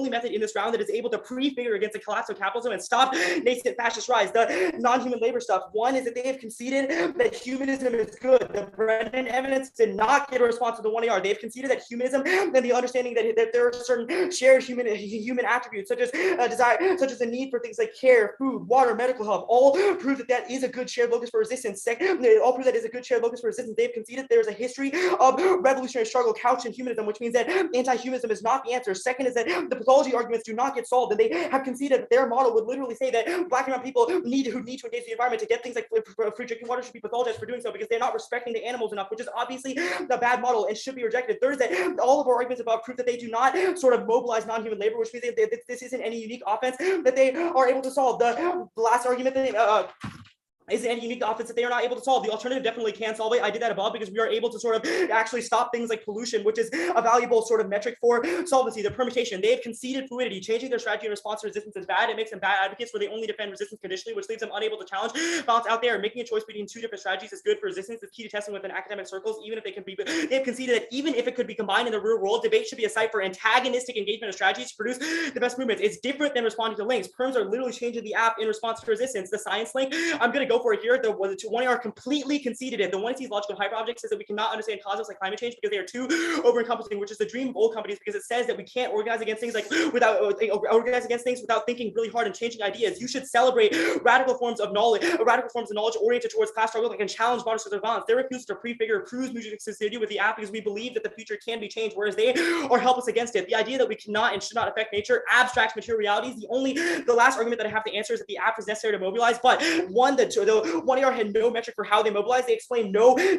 method in this round that is able to prefigure against the collapse of capitalism and stop nascent fascist rise. The non-human labor stuff. One is that they have conceded that humanism is good. The Brennan evidence did not get a response to the 1AR. They have conceded that humanism and the understanding that there are certain shared human attributes, such as desire, such as the need for things like care, food, water, medical health, all prove that is a good shared locus for resistance. Second, they all prove that is a good shared locus for resistance. They've conceded there is a history of revolutionary struggle couched in humanism, which means that anti-humanism is not the answer. Second is that the pathology arguments do not get solved, and they have conceded that their model would literally say that Black and brown people who need to engage the environment to get things like free drinking water should be pathologized for doing so because they're not respecting the animals enough, which is obviously the bad model and should be rejected. Third is that all of our arguments about prove that they do not sort of mobilize non-human labor, which means that this isn't any unique offense that they are able to solve. The last argument that they is any unique offense that they are not able to solve. The alternative definitely can solve it. I did that above because we are able to sort of actually stop things like pollution, which is a valuable sort of metric for solvency. The permutation, they have conceded fluidity. Changing their strategy in response to resistance is bad. It makes them bad advocates where they only defend resistance conditionally, which leaves them unable to challenge balance out there. Making a choice between two different strategies is good for resistance. It's key to testing within academic circles, even if they can be. They have conceded that even if it could be combined in the real world, debate should be a site for antagonistic engagement of strategies to produce the best movements. It's different than responding to links. Perms are literally changing the app in response to resistance. The science link, I'm going to go go for it here. The 1AR completely conceded it. The 1C's logical hyperobject says that we cannot understand causes like climate change because they are too over-encompassing, which is the dream of old companies, because it says that we can't organize against things without thinking really hard and changing ideas. You should celebrate radical forms of knowledge oriented towards class struggle that can challenge modern social violence. They refuse to prefigure Crew's mutual exclusivity with the app because we believe that the future can be changed, whereas they are helpless against it. The idea that we cannot and should not affect nature abstracts material realities. The last argument that I have to answer is that the app is necessary to mobilize, but the 1AR had no metric for how they mobilize. They explained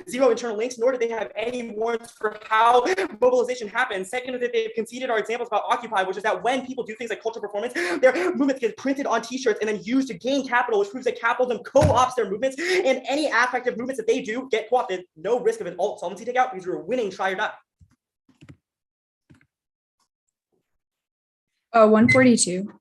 zero internal links, nor did they have any warrants for how mobilization happens. Second, that they've conceded are examples about Occupy, which is that when people do things like cultural performance, their movements get printed on t-shirts and then used to gain capital, which proves that capitalism co-ops their movements, and any affective movements that they do get co-opted. No risk of an alt solvency takeout because you're winning, try or die. 142.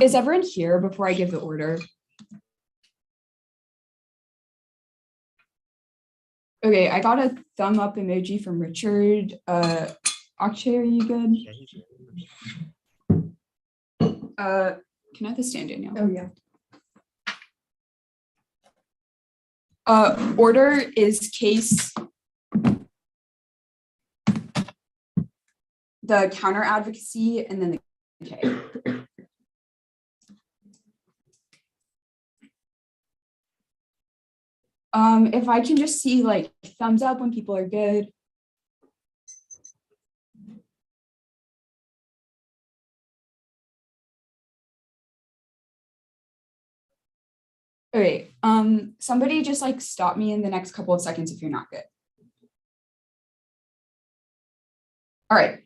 Is everyone here before I give the order? Okay, I got a thumb up emoji from Richard. Akshay, are you good? Can I have the stand, Danielle? Oh, yeah. Order is case the counter advocacy and then the K. If I can just see like thumbs up when people are good. Okay, somebody just like stop me in the next couple of seconds if you're not good. All right.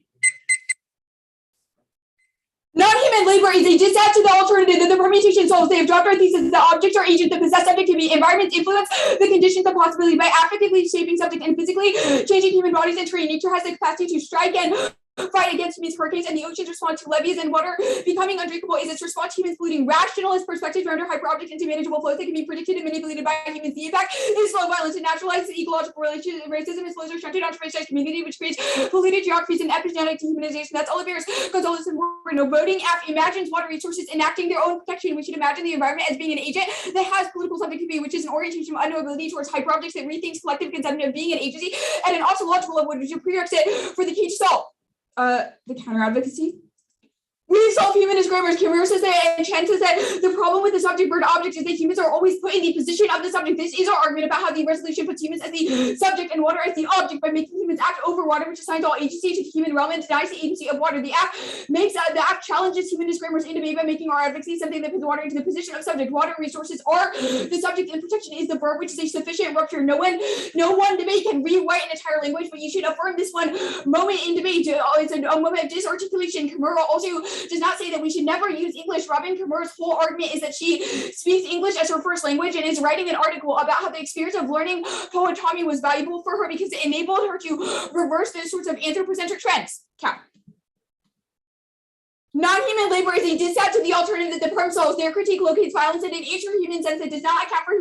Non-human labor is a disaster the alternative that the permutation solves. They have dropped our thesis that objects or agents that possess subjectivity. Environments influence the conditions of possibility by affectively shaping subject and physically changing human bodies and terrain. Nature has the capacity to strike and fight against these hurricanes, and the ocean's response to levees and water becoming undrinkable is its response to humans polluting. Rationalist perspectives render hyperobjects into manageable flows that can be predicted and manipulated by humans. The impact is slow violence and naturalized ecological relations. Racism is flows are structured onto racialized community, which creates polluted geographies and epigenetic dehumanization. That's all it bears. Because all this important. No voting app imagines water resources enacting their own protection. We should imagine the environment as being an agent that has political subjectivity, which is an orientation of unknowability towards hyperobjects that rethinks collective conception of being an agency at an ontological level, which is a prerequisite for the key to solve. The counter advocacy. We solve humanist grammars. Kimura says that, and Chen says that the problem with the subject verb object is that humans are always put in the position of the subject. This is our argument about how the resolution puts humans as the subject and water as the object by making humans act over water, which assigns all agency to the human realm and denies the agency of water. The act challenges humanist grammars in debate by making our advocacy something that puts water into the position of subject. Water resources are the subject, and protection is the verb, which is a sufficient rupture. No one debate can rewrite an entire language, but you should affirm this one moment in debate. It's a moment of disarticulation. Kimura also does not say that we should never use English. Robin Kimura's whole argument is that she speaks English as her first language and is writing an article about how the experience of learning poetry was valuable for her because it enabled her to reverse those sorts of anthropocentric trends. Cap. Non-human labor is a dissent to the alternative that the perm solves. Their critique locates violence in an inter-human sense that does not account for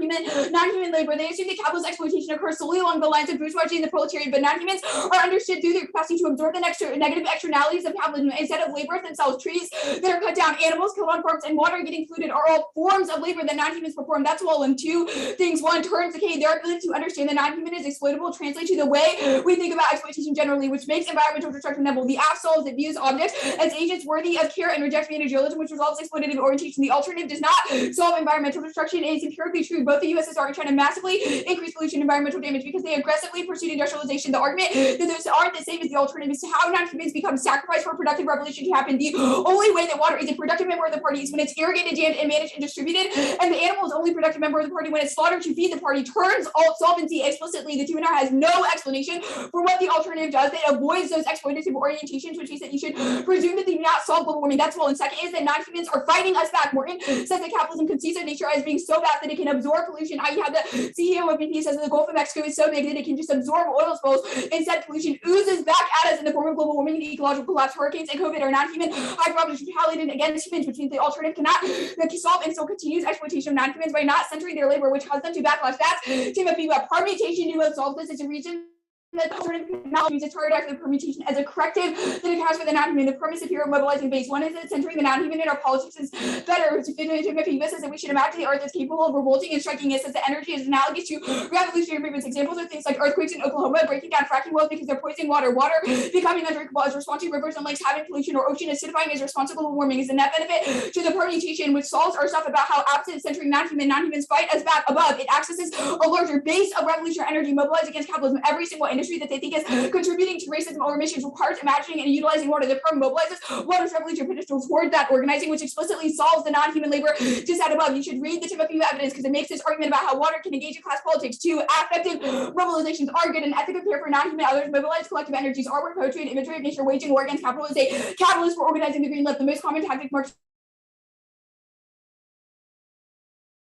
non-human labor. They assume that capitalist exploitation occurs solely along the lines of bourgeoisie and the proletariat, but non-humans are understood through their capacity to absorb the negative externalities of capitalism instead of labor themselves. Trees that are cut down, animals killed on farms, and water getting polluted are all forms of labor that non-humans perform. That's all in two things. One, terms, okay, their ability to understand that non-human is exploitable translate to the way we think about exploitation generally, which makes environmental destruction inevitable. The app solves that views objects as agents worthy of care and rejects managerialism, which resolves exploitative orientation. The alternative does not solve environmental destruction. It is empirically true. Both the USSR and China massively increase pollution and environmental damage because they aggressively pursued industrialization. The argument that those aren't the same as the alternative is how non-humans become sacrificed for a productive revolution to happen. The only way that water is a productive member of the party is when it's irrigated, jammed, and managed and distributed, and the animal is only productive member of the party when it's slaughtered to feed the party. Turns alt solvency explicitly. The two has no explanation for what the alternative does. That avoids those exploitative orientations, which means that you should presume that they do not solve global warming. That's well. And second is that non-humans are fighting us back. Morgan says that capitalism conceives of nature as being so vast that it can absorb pollution. I have the CEO of BP says that the Gulf of Mexico is so big that it can just absorb oil spills. Instead, pollution oozes back at us in the form of global warming and ecological collapse. Hurricanes and COVID are non-human high probability retaliated against humans, which means the alternative cannot solve and still continues exploitation of non-humans by not centering their labor, which causes them to backlash. That's Timothy. But permutation to solve this is a reason that alternative technology is targeted after the permutation as a corrective that it has for the non-human. The premise of here mobilizing base. One is that centering the non-human in our politics is better. Timothy says that we should imagine the earth is capable of revolting and striking. It says that energy is analogous to revolutionary movements. Examples are things like earthquakes in Oklahoma, breaking down fracking wells because they're poisoning water. Water becoming undrinkable as response to rivers and lakes having pollution, or ocean acidifying as responsible for warming. Is the net benefit to the permutation, which solves our stuff about how absent centering non-humans fight us back above. It accesses a larger base of revolutionary energy mobilized against capitalism. Every single industry that they think is contributing to racism or emissions requires imagining and utilizing water. The perm mobilizes water's revolution potential toward that organizing, which explicitly solves the non-human labor just out above. You should read the Timothy evidence because it makes this argument about how water can engage in class politics. Two, affective mobilizations are good and ethical care for non-human others. Mobilize collective energies. Artwork, poetry, and imagery of nature waging war against capital is a catalyst for organizing the green left. The most common tactic Marx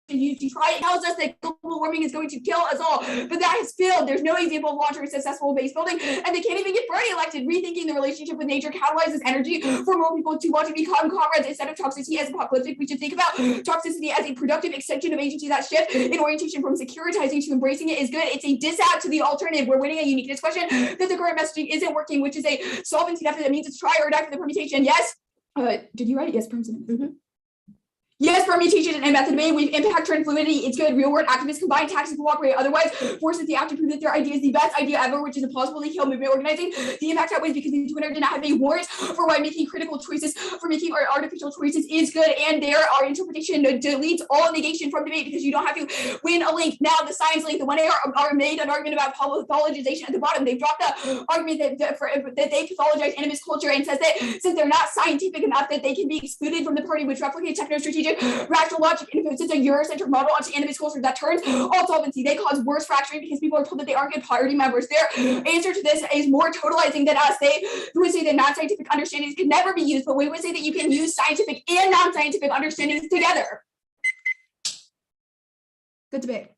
used to try. It tells us that global warming is going to kill us all, but that has failed. There's no example of long-term successful base building, and they can't even get Bernie elected. Rethinking the relationship with nature catalyzes energy for more people to want to become comrades instead of toxicity as apocalyptic. We should think about toxicity as a productive extension of agency. That shift in orientation from securitizing to embracing it is good. It's a diss-out to the alternative. We're winning a uniqueness question that the current messaging isn't working, which is a solvency deficit. That means it's try or die for the permutation. Yes. Did you write it? Yes, permutation. Yes, permutation and method debate. We've impact trend fluidity. It's good. Real world activists combine tactics to cooperate. Otherwise, forces the act to prove that their idea is the best idea ever, which is impossible to kill movement organizing. The impact outweighs because the Twitter did not have a warrant for why making critical choices, for making artificial choices is good. And there, our interpretation deletes all negation from debate because you don't have to win a link. Now, the science link, the one are made an argument about pathologization at the bottom. They've dropped the argument that they pathologize animist culture and says that since they're not scientific enough that they can be excluded from the party, which replicates techno-strategic rational logic, and if it's a Eurocentric model onto animist culture that turns all solvency, they cause worse fracturing because people are told that they aren't good party members. Their answer to this is more totalizing than us. They would say that non-scientific understandings can never be used, but we would say that you can use scientific and non-scientific understandings together. Good debate.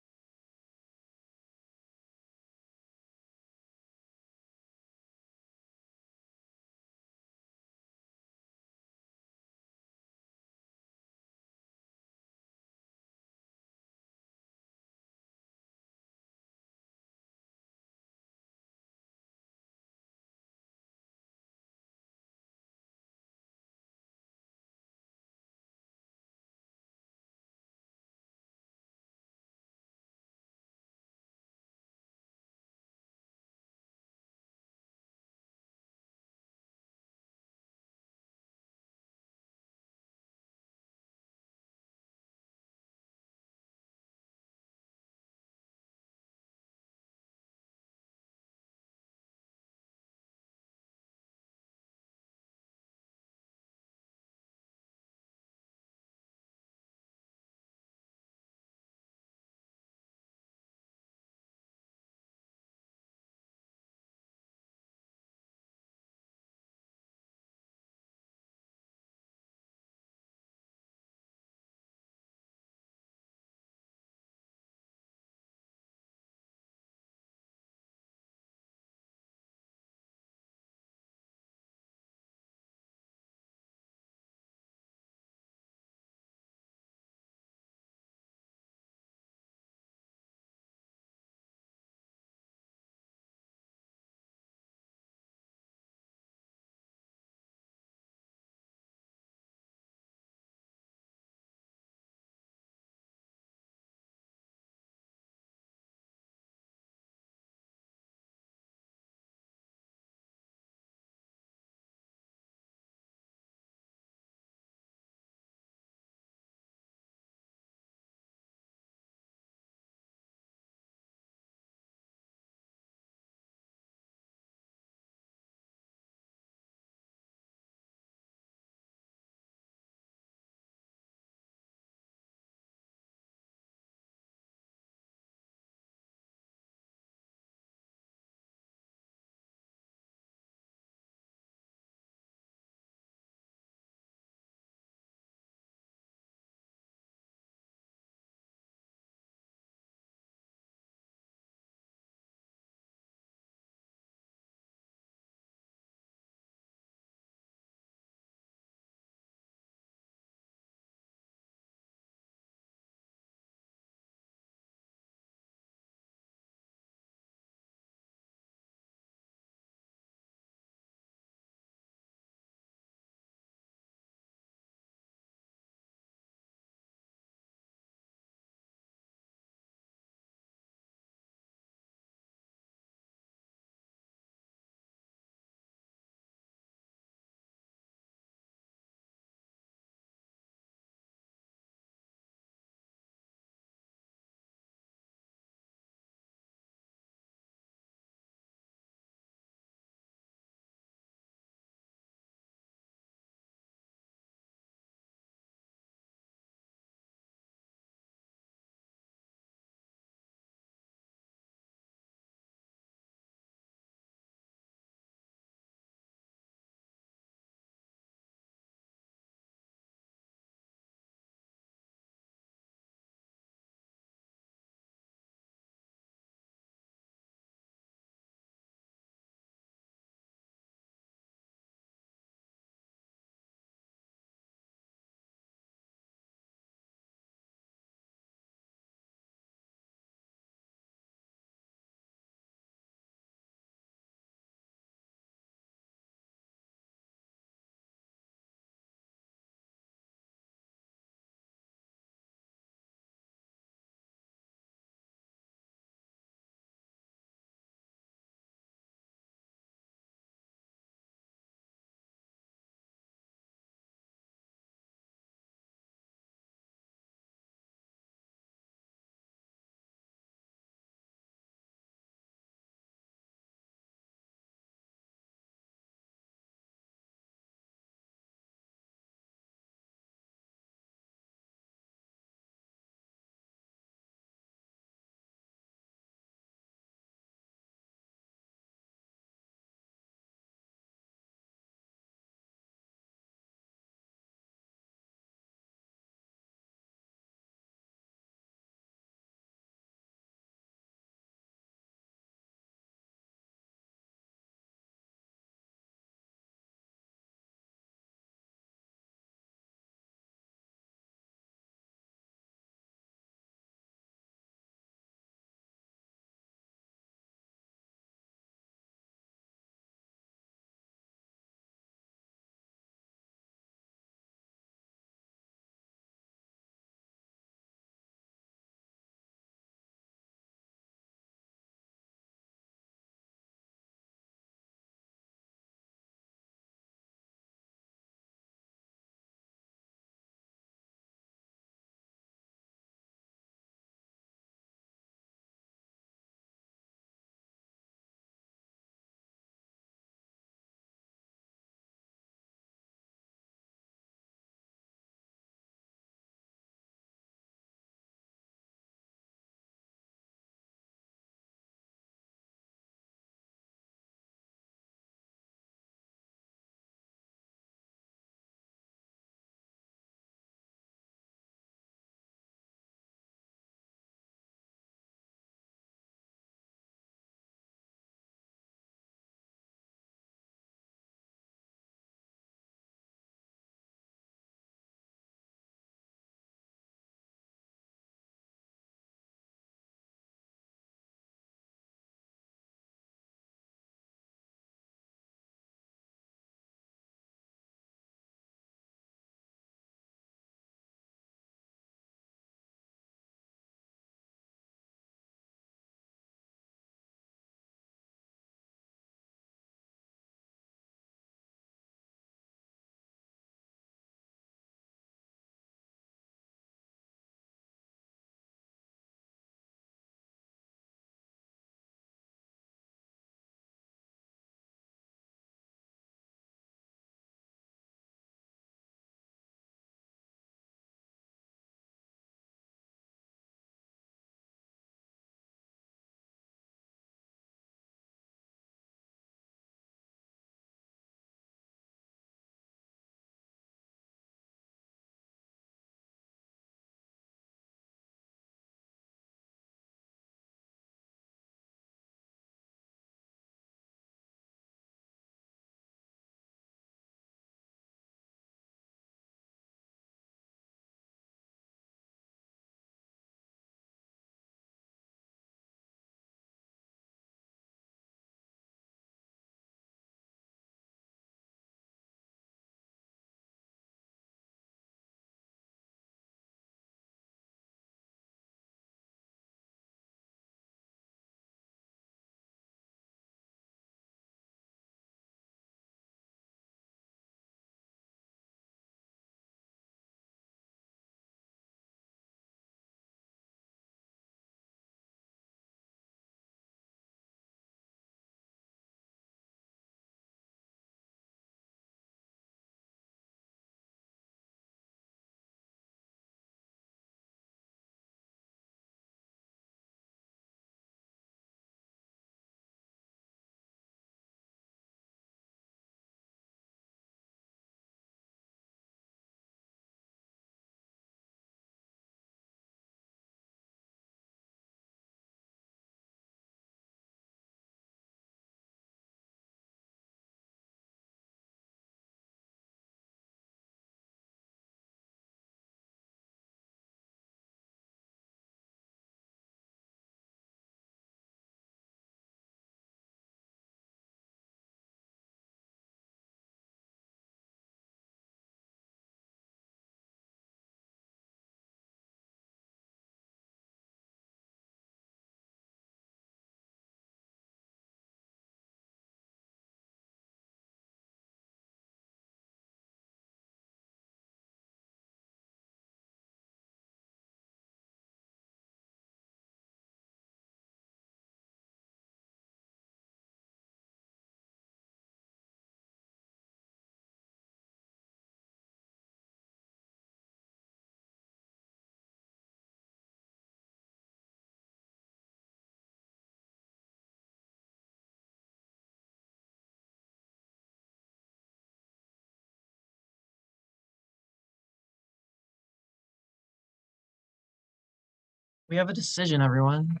We have a decision, everyone.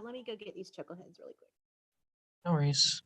Let me go get these chuckleheads really quick. No worries.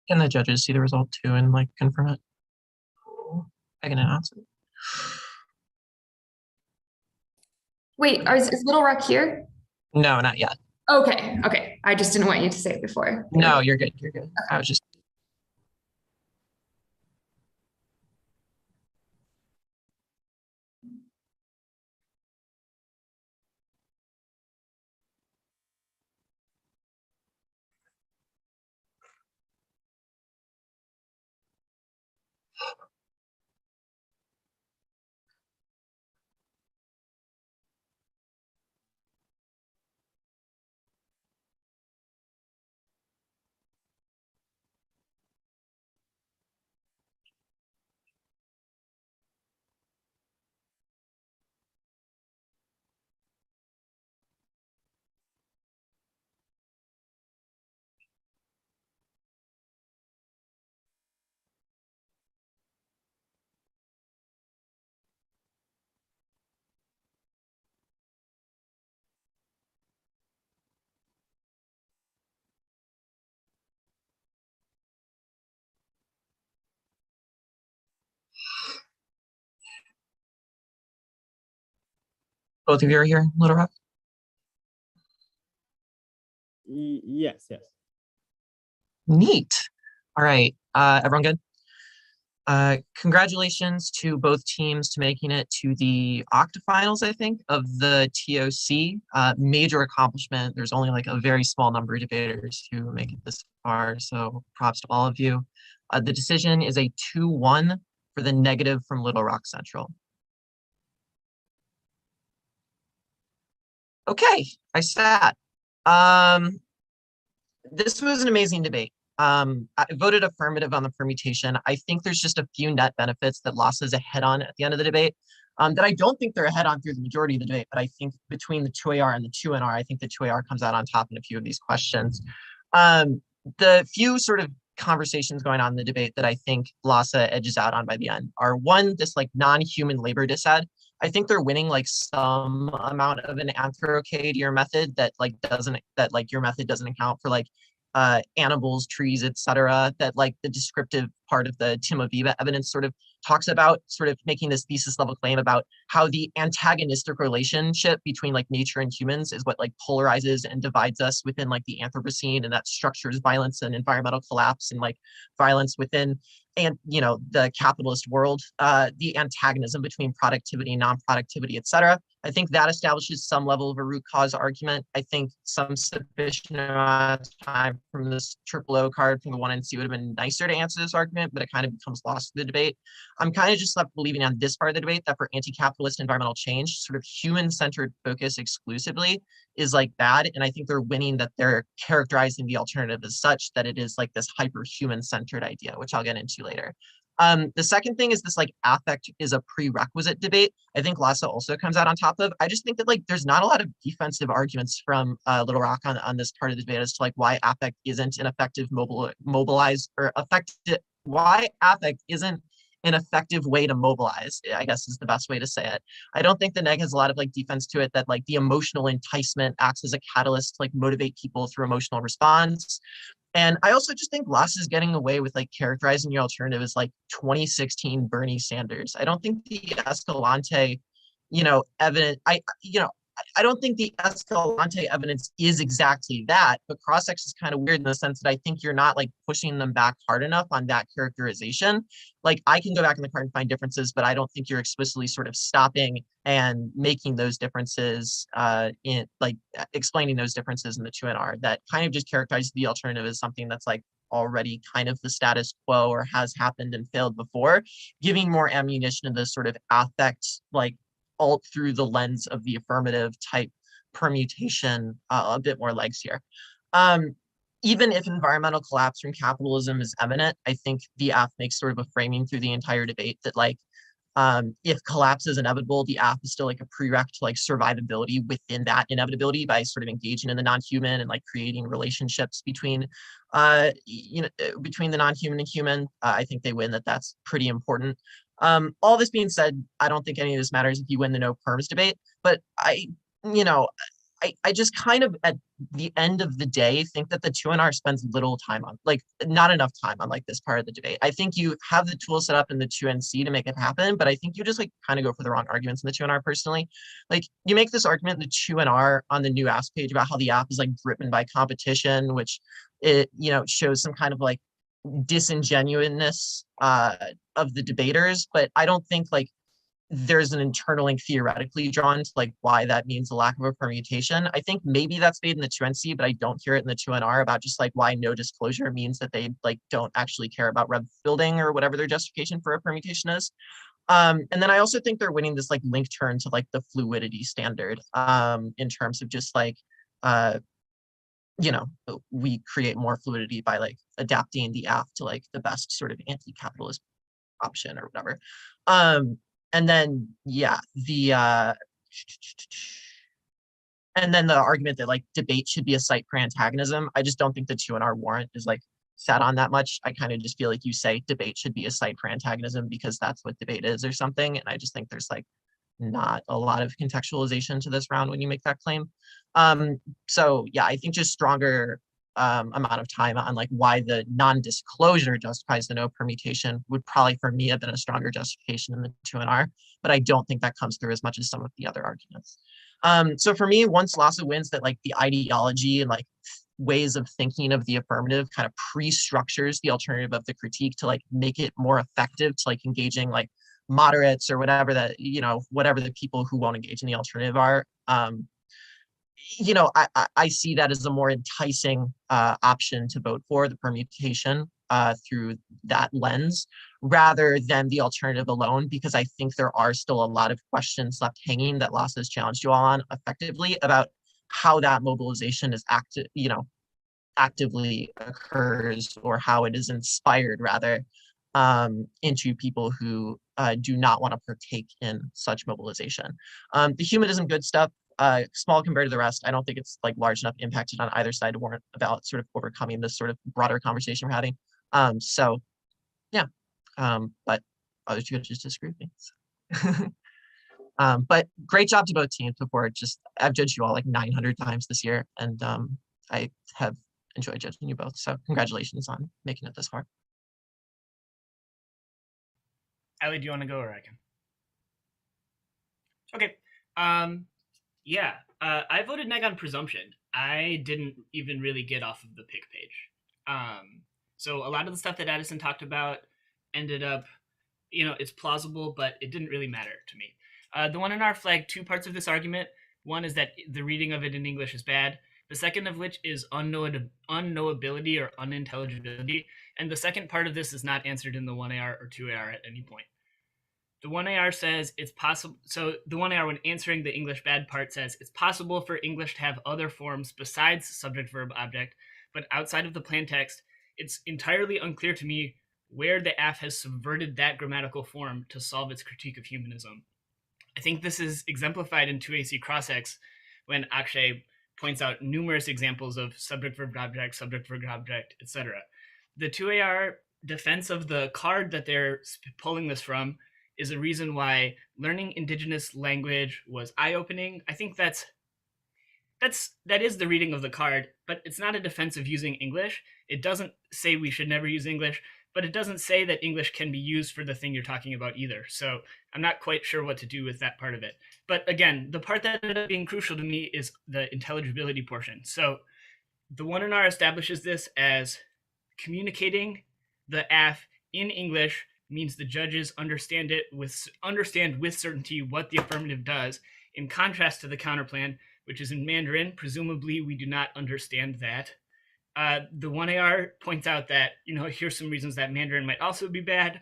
Can the judges see the result too and like confirm it? I can announce it. Wait, is Little Rock here? No, not yet. Okay, okay. I just didn't want you to say it before. No, you're good. You're good. I was just. Both of you are here, Little Rock? Yes. Neat. All right. Everyone good? Congratulations to both teams to making it to the octafinals, I think, of the TOC. Major accomplishment. There's only like a very small number of debaters who make it this far, so props to all of you. The decision is a 2-1 for the negative from Little Rock Central. Okay, I sat. This was an amazing debate. I voted affirmative on the permutation. I think there's just a few net benefits that Lhasa is ahead on at the end of the debate that I don't think they're ahead on through the majority of the debate, but I think between the 2AR and the 2NR, I think the 2AR comes out on top in a few of these questions. The few sort of conversations going on in the debate that I think Lhasa edges out on by the end are one, this like non-human labor dissad. I think they're winning like some amount of an anthro-okay to your method that like your method doesn't account for like animals, trees, etc. That like the descriptive part of the Tim Aviva evidence sort of talks about, sort of making this thesis level claim about how the antagonistic relationship between like nature and humans is what like polarizes and divides us within like the Anthropocene, and that structures violence and environmental collapse and like violence within and the capitalist world, the antagonism between productivity and non-productivity, etc. I think that establishes some level of a root cause argument. I think some sufficient amount of time from this triple O card from the 1NC would have been nicer to answer this argument, but it kind of becomes lost in the debate. I'm kind of just left believing on this part of the debate that for anti-capitalist environmental change, sort of human-centered focus exclusively is like bad. And I think they're winning that they're characterizing the alternative as such that it is like this hyper-human centered idea, which I'll get into later. The second thing is this like affect is a prerequisite debate. I think Lhasa also comes out on top of. I just think that like there's not a lot of defensive arguments from Little Rock on this part of the debate as to like why affect isn't an effective mobilize or effective, why affect isn't an effective way to mobilize, I guess is the best way to say it. I don't think the neg has a lot of like defense to it that like the emotional enticement acts as a catalyst to like motivate people through emotional response. And I also just think Lhasa is getting away with like characterizing your alternative as like 2016 Bernie Sanders. I don't think the Escalante, evidence, I don't think the Escalante evidence is exactly that, but Crossex is kind of weird in the sense that I think you're not like pushing them back hard enough on that characterization. Like I can go back in the card and find differences, but I don't think you're explicitly sort of stopping and making those differences in like explaining those differences in the 2NR that kind of just characterizes the alternative as something that's like already kind of the status quo or has happened and failed before, giving more ammunition to this sort of affect, like alt through the lens of the affirmative type permutation, a bit more legs here. Even if environmental collapse from capitalism is imminent, I think the AF makes sort of a framing through the entire debate that like, if collapse is inevitable, the AF is still like a prereq to like survivability within that inevitability by sort of engaging in the non-human and like creating relationships between, between the non-human and human. I think they win that. That's pretty important. All this being said, I don't think any of this matters if you win the no perms debate, but I just kind of at the end of the day think that the 2NR spends little time on, like not enough time on like this part of the debate. I think you have the tool set up in the 2NC to make it happen, but I think you just like kind of go for the wrong arguments in the 2NR personally. Like you make this argument in the 2NR on the new ask page about how the app is like driven by competition, which it, shows some kind of like disingenuousness of the debaters, but I don't think like there's an internal link theoretically drawn to like why that means a lack of a permutation. I think maybe that's made in the 2NC, but I don't hear it in the 2NR about just like why no disclosure means that they like don't actually care about rev building or whatever their justification for a permutation is. And then I also think they're winning this like link turn to like the fluidity standard in terms of just like, we create more fluidity by like adapting the app to like the best sort of anti-capitalist option or whatever. And then, yeah, and then the argument that like debate should be a site for antagonism. I just don't think the 2NR warrant is like sat on that much. I kind of just feel like you say debate should be a site for antagonism because that's what debate is or something. And I just think there's like not a lot of contextualization to this round when you make that claim. So yeah, I think just stronger amount of time on like why the non-disclosure justifies the no permutation would probably for me have been a stronger justification in the 2NR, but I don't think that comes through as much as some of the other arguments. So for me, once Lhasa wins that like the ideology and like ways of thinking of the affirmative kind of pre-structures the alternative of the critique to like make it more effective to like engaging like moderates or whatever that, whatever the people who won't engage in the alternative are. I see that as a more enticing option to vote for the permutation through that lens rather than the alternative alone, because I think there are still a lot of questions left hanging that Lhasa has challenged you all on effectively about how that mobilization is actively occurs or how it is inspired rather into people who do not want to partake in such mobilization. The humanism good stuff, small compared to the rest. I don't think it's like large enough impacted on either side to warrant about sort of overcoming this sort of broader conversation we're having. So yeah, but others you just disagree with me. But great job to both teams before. I've judged you all like 900 times this year, and I have enjoyed judging you both. So congratulations on making it this far. Ellie, do you want to go or I can? Okay. Yeah, I voted neg on presumption. I didn't even really get off of the pick page. So a lot of the stuff that Addison talked about ended up, it's plausible, but it didn't really matter to me. The 1NR flagged two parts of this argument. One is that the reading of it in English is bad. The second of which is unknowability or unintelligibility. And the second part of this is not answered in the 1AR or 2AR at any point. The 1AR says it's possible. So the 1AR, when answering the English bad part, says it's possible for English to have other forms besides subject, verb, object, but outside of the plain text, it's entirely unclear to me where the AF has subverted that grammatical form to solve its critique of humanism. I think this is exemplified in 2AC Cross-X when Akshay points out numerous examples of subject, verb, object, etc. The 2AR defense of the card that they're pulling this from is a reason why learning indigenous language was eye-opening. I think that is the reading of the card, but it's not a defense of using English. It doesn't say we should never use English, but it doesn't say that English can be used for the thing you're talking about either. So I'm not quite sure what to do with that part of it. But again, the part that ended up being crucial to me is the intelligibility portion. So the 1NR establishes this as communicating the AF in English means the judges understand with certainty what the affirmative does, in contrast to the counterplan, which is in Mandarin. Presumably, we do not understand that. The 1AR points out that, here's some reasons that Mandarin might also be bad.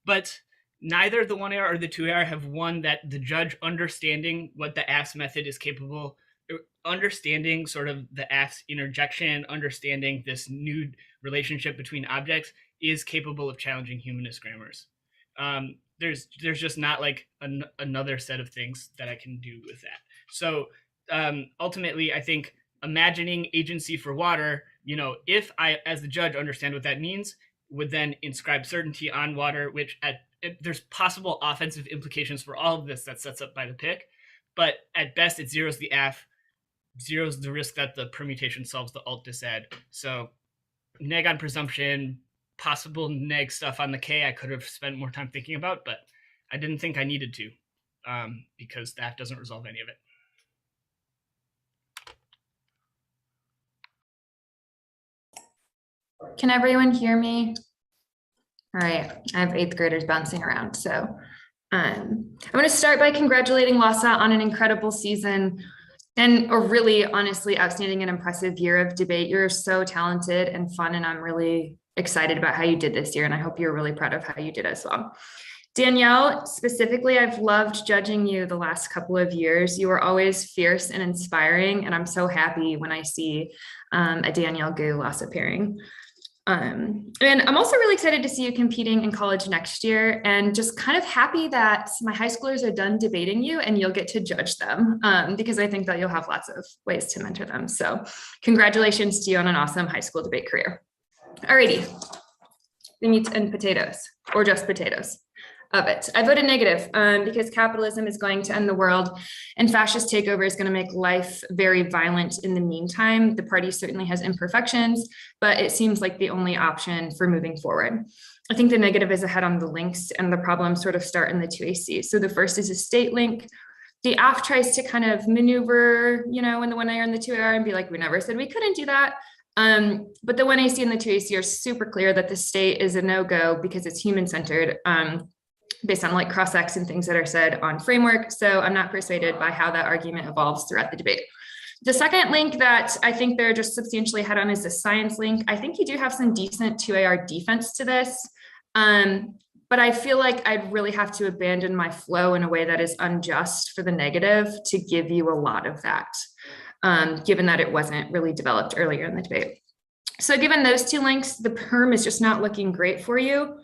But neither the 1AR or the 2AR have won that the judge understanding what the AFS method is capable, understanding sort of the AFS interjection, understanding this new relationship between objects is capable of challenging humanist grammars. There's just not like another set of things that I can do with that. So ultimately, I think imagining agency for water, if I, as the judge, understand what that means, would then inscribe certainty on water, which there's possible offensive implications for all of this that sets up by the pick. But at best, it zeroes the AF, zeroes the risk that the permutation solves the alt disad. So neg on presumption, possible neg stuff on the K I could have spent more time thinking about, but I didn't think I needed to because that doesn't resolve any of it. Can everyone hear me? All right, I have 8th graders bouncing around. So I'm going to start by congratulating Lhasa on an incredible season and a really honestly outstanding and impressive year of debate. You're so talented and fun, and I'm really excited about how you did this year, and I hope you're really proud of how you did as well. Danielle, specifically, I've loved judging you the last couple of years. You were always fierce and inspiring, and I'm so happy when I see a Danielle Gu-Lhasa pairing. And I'm also really excited to see you competing in college next year, and just kind of happy that my high schoolers are done debating you and you'll get to judge them because I think that you'll have lots of ways to mentor them. So congratulations to you on an awesome high school debate career. Alrighty, the meat and potatoes, or just potatoes of it. I voted negative because capitalism is going to end the world and fascist takeover is going to make life very violent in the meantime. The party certainly has imperfections, but it seems like the only option for moving forward. I think the negative is ahead on the links, and the problems sort of start in the 2AC. So the first is a state link. The AF tries to kind of maneuver, in the 1AR and the 2AR and be like, we never said we couldn't do that. But the 1AC and the 2AC are super clear that the state is a no-go because it's human-centered. Based on like cross-ex and things that are said on framework. So I'm not persuaded by how that argument evolves throughout the debate. The second link that I think they're just substantially ahead on is the science link. I think you do have some decent 2AR defense to this, but I feel like I'd really have to abandon my flow in a way that is unjust for the negative to give you a lot of that, given that it wasn't really developed earlier in the debate. So given those two links, the perm is just not looking great for you.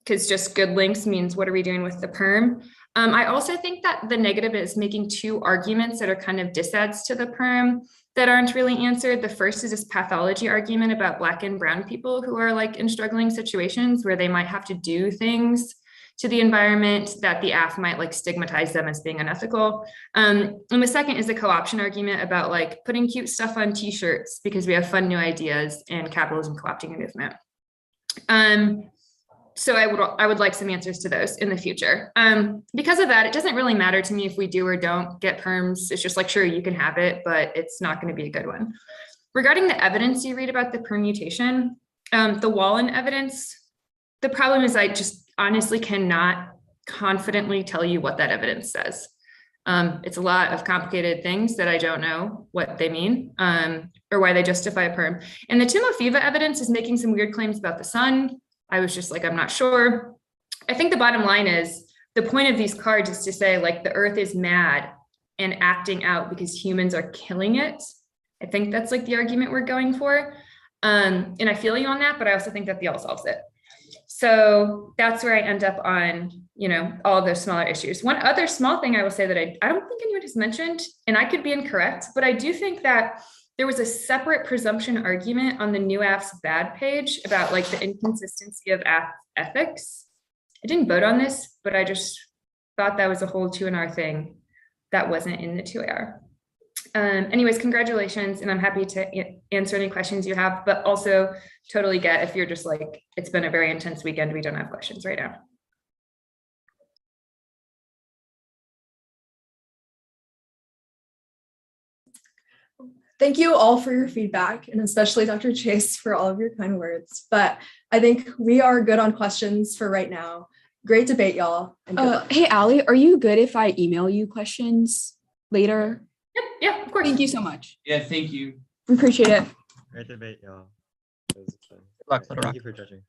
Because just good links means what are we doing with the perm? I also think that the negative is making two arguments that are kind of disads to the perm that aren't really answered. The first is this pathology argument about Black and brown people who are like in struggling situations where they might have to do things to the environment that the AF might like stigmatize them as being unethical. And the second is the co-option argument about like putting cute stuff on t-shirts because we have fun new ideas and capitalism co-opting a movement. So I would like some answers to those in the future. Because of that, it doesn't really matter to me if we do or don't get perms. It's just like, sure, you can have it, but it's not going to be a good one. Regarding the evidence you read about the permutation, the Wallen evidence, the problem is I just honestly cannot confidently tell you what that evidence says. It's a lot of complicated things that I don't know what they mean or why they justify a perm. And the Timofiva evidence is making some weird claims about the sun. I was just like, I'm not sure. I think the bottom line is the point of these cards is to say like the earth is mad and acting out because humans are killing it. I think that's like the argument we're going for. And I feel you on that, but I also think that the all solves it. So that's where I end up on, all of those smaller issues. One other small thing I will say that I don't think anyone has mentioned, and I could be incorrect, but I do think that there was a separate presumption argument on the new AF's bad page about like the inconsistency of ethics. I didn't vote on this, but I just thought that was a whole 2NR thing that wasn't in the 2AR. Anyways, congratulations. And I'm happy to answer any questions you have, but also totally get if you're just like, it's been a very intense weekend. We don't have questions right now. Thank you all for your feedback, and especially Dr. Chase for all of your kind words. But I think we are good on questions for right now. Great debate, y'all. And Hey, Allie, are you good if I email you questions later? Yeah, of course. Thank you so much. Yeah, thank you. We appreciate it. Great debate, y'all. It was fun. Good luck, Little Thank Rock. you for judging.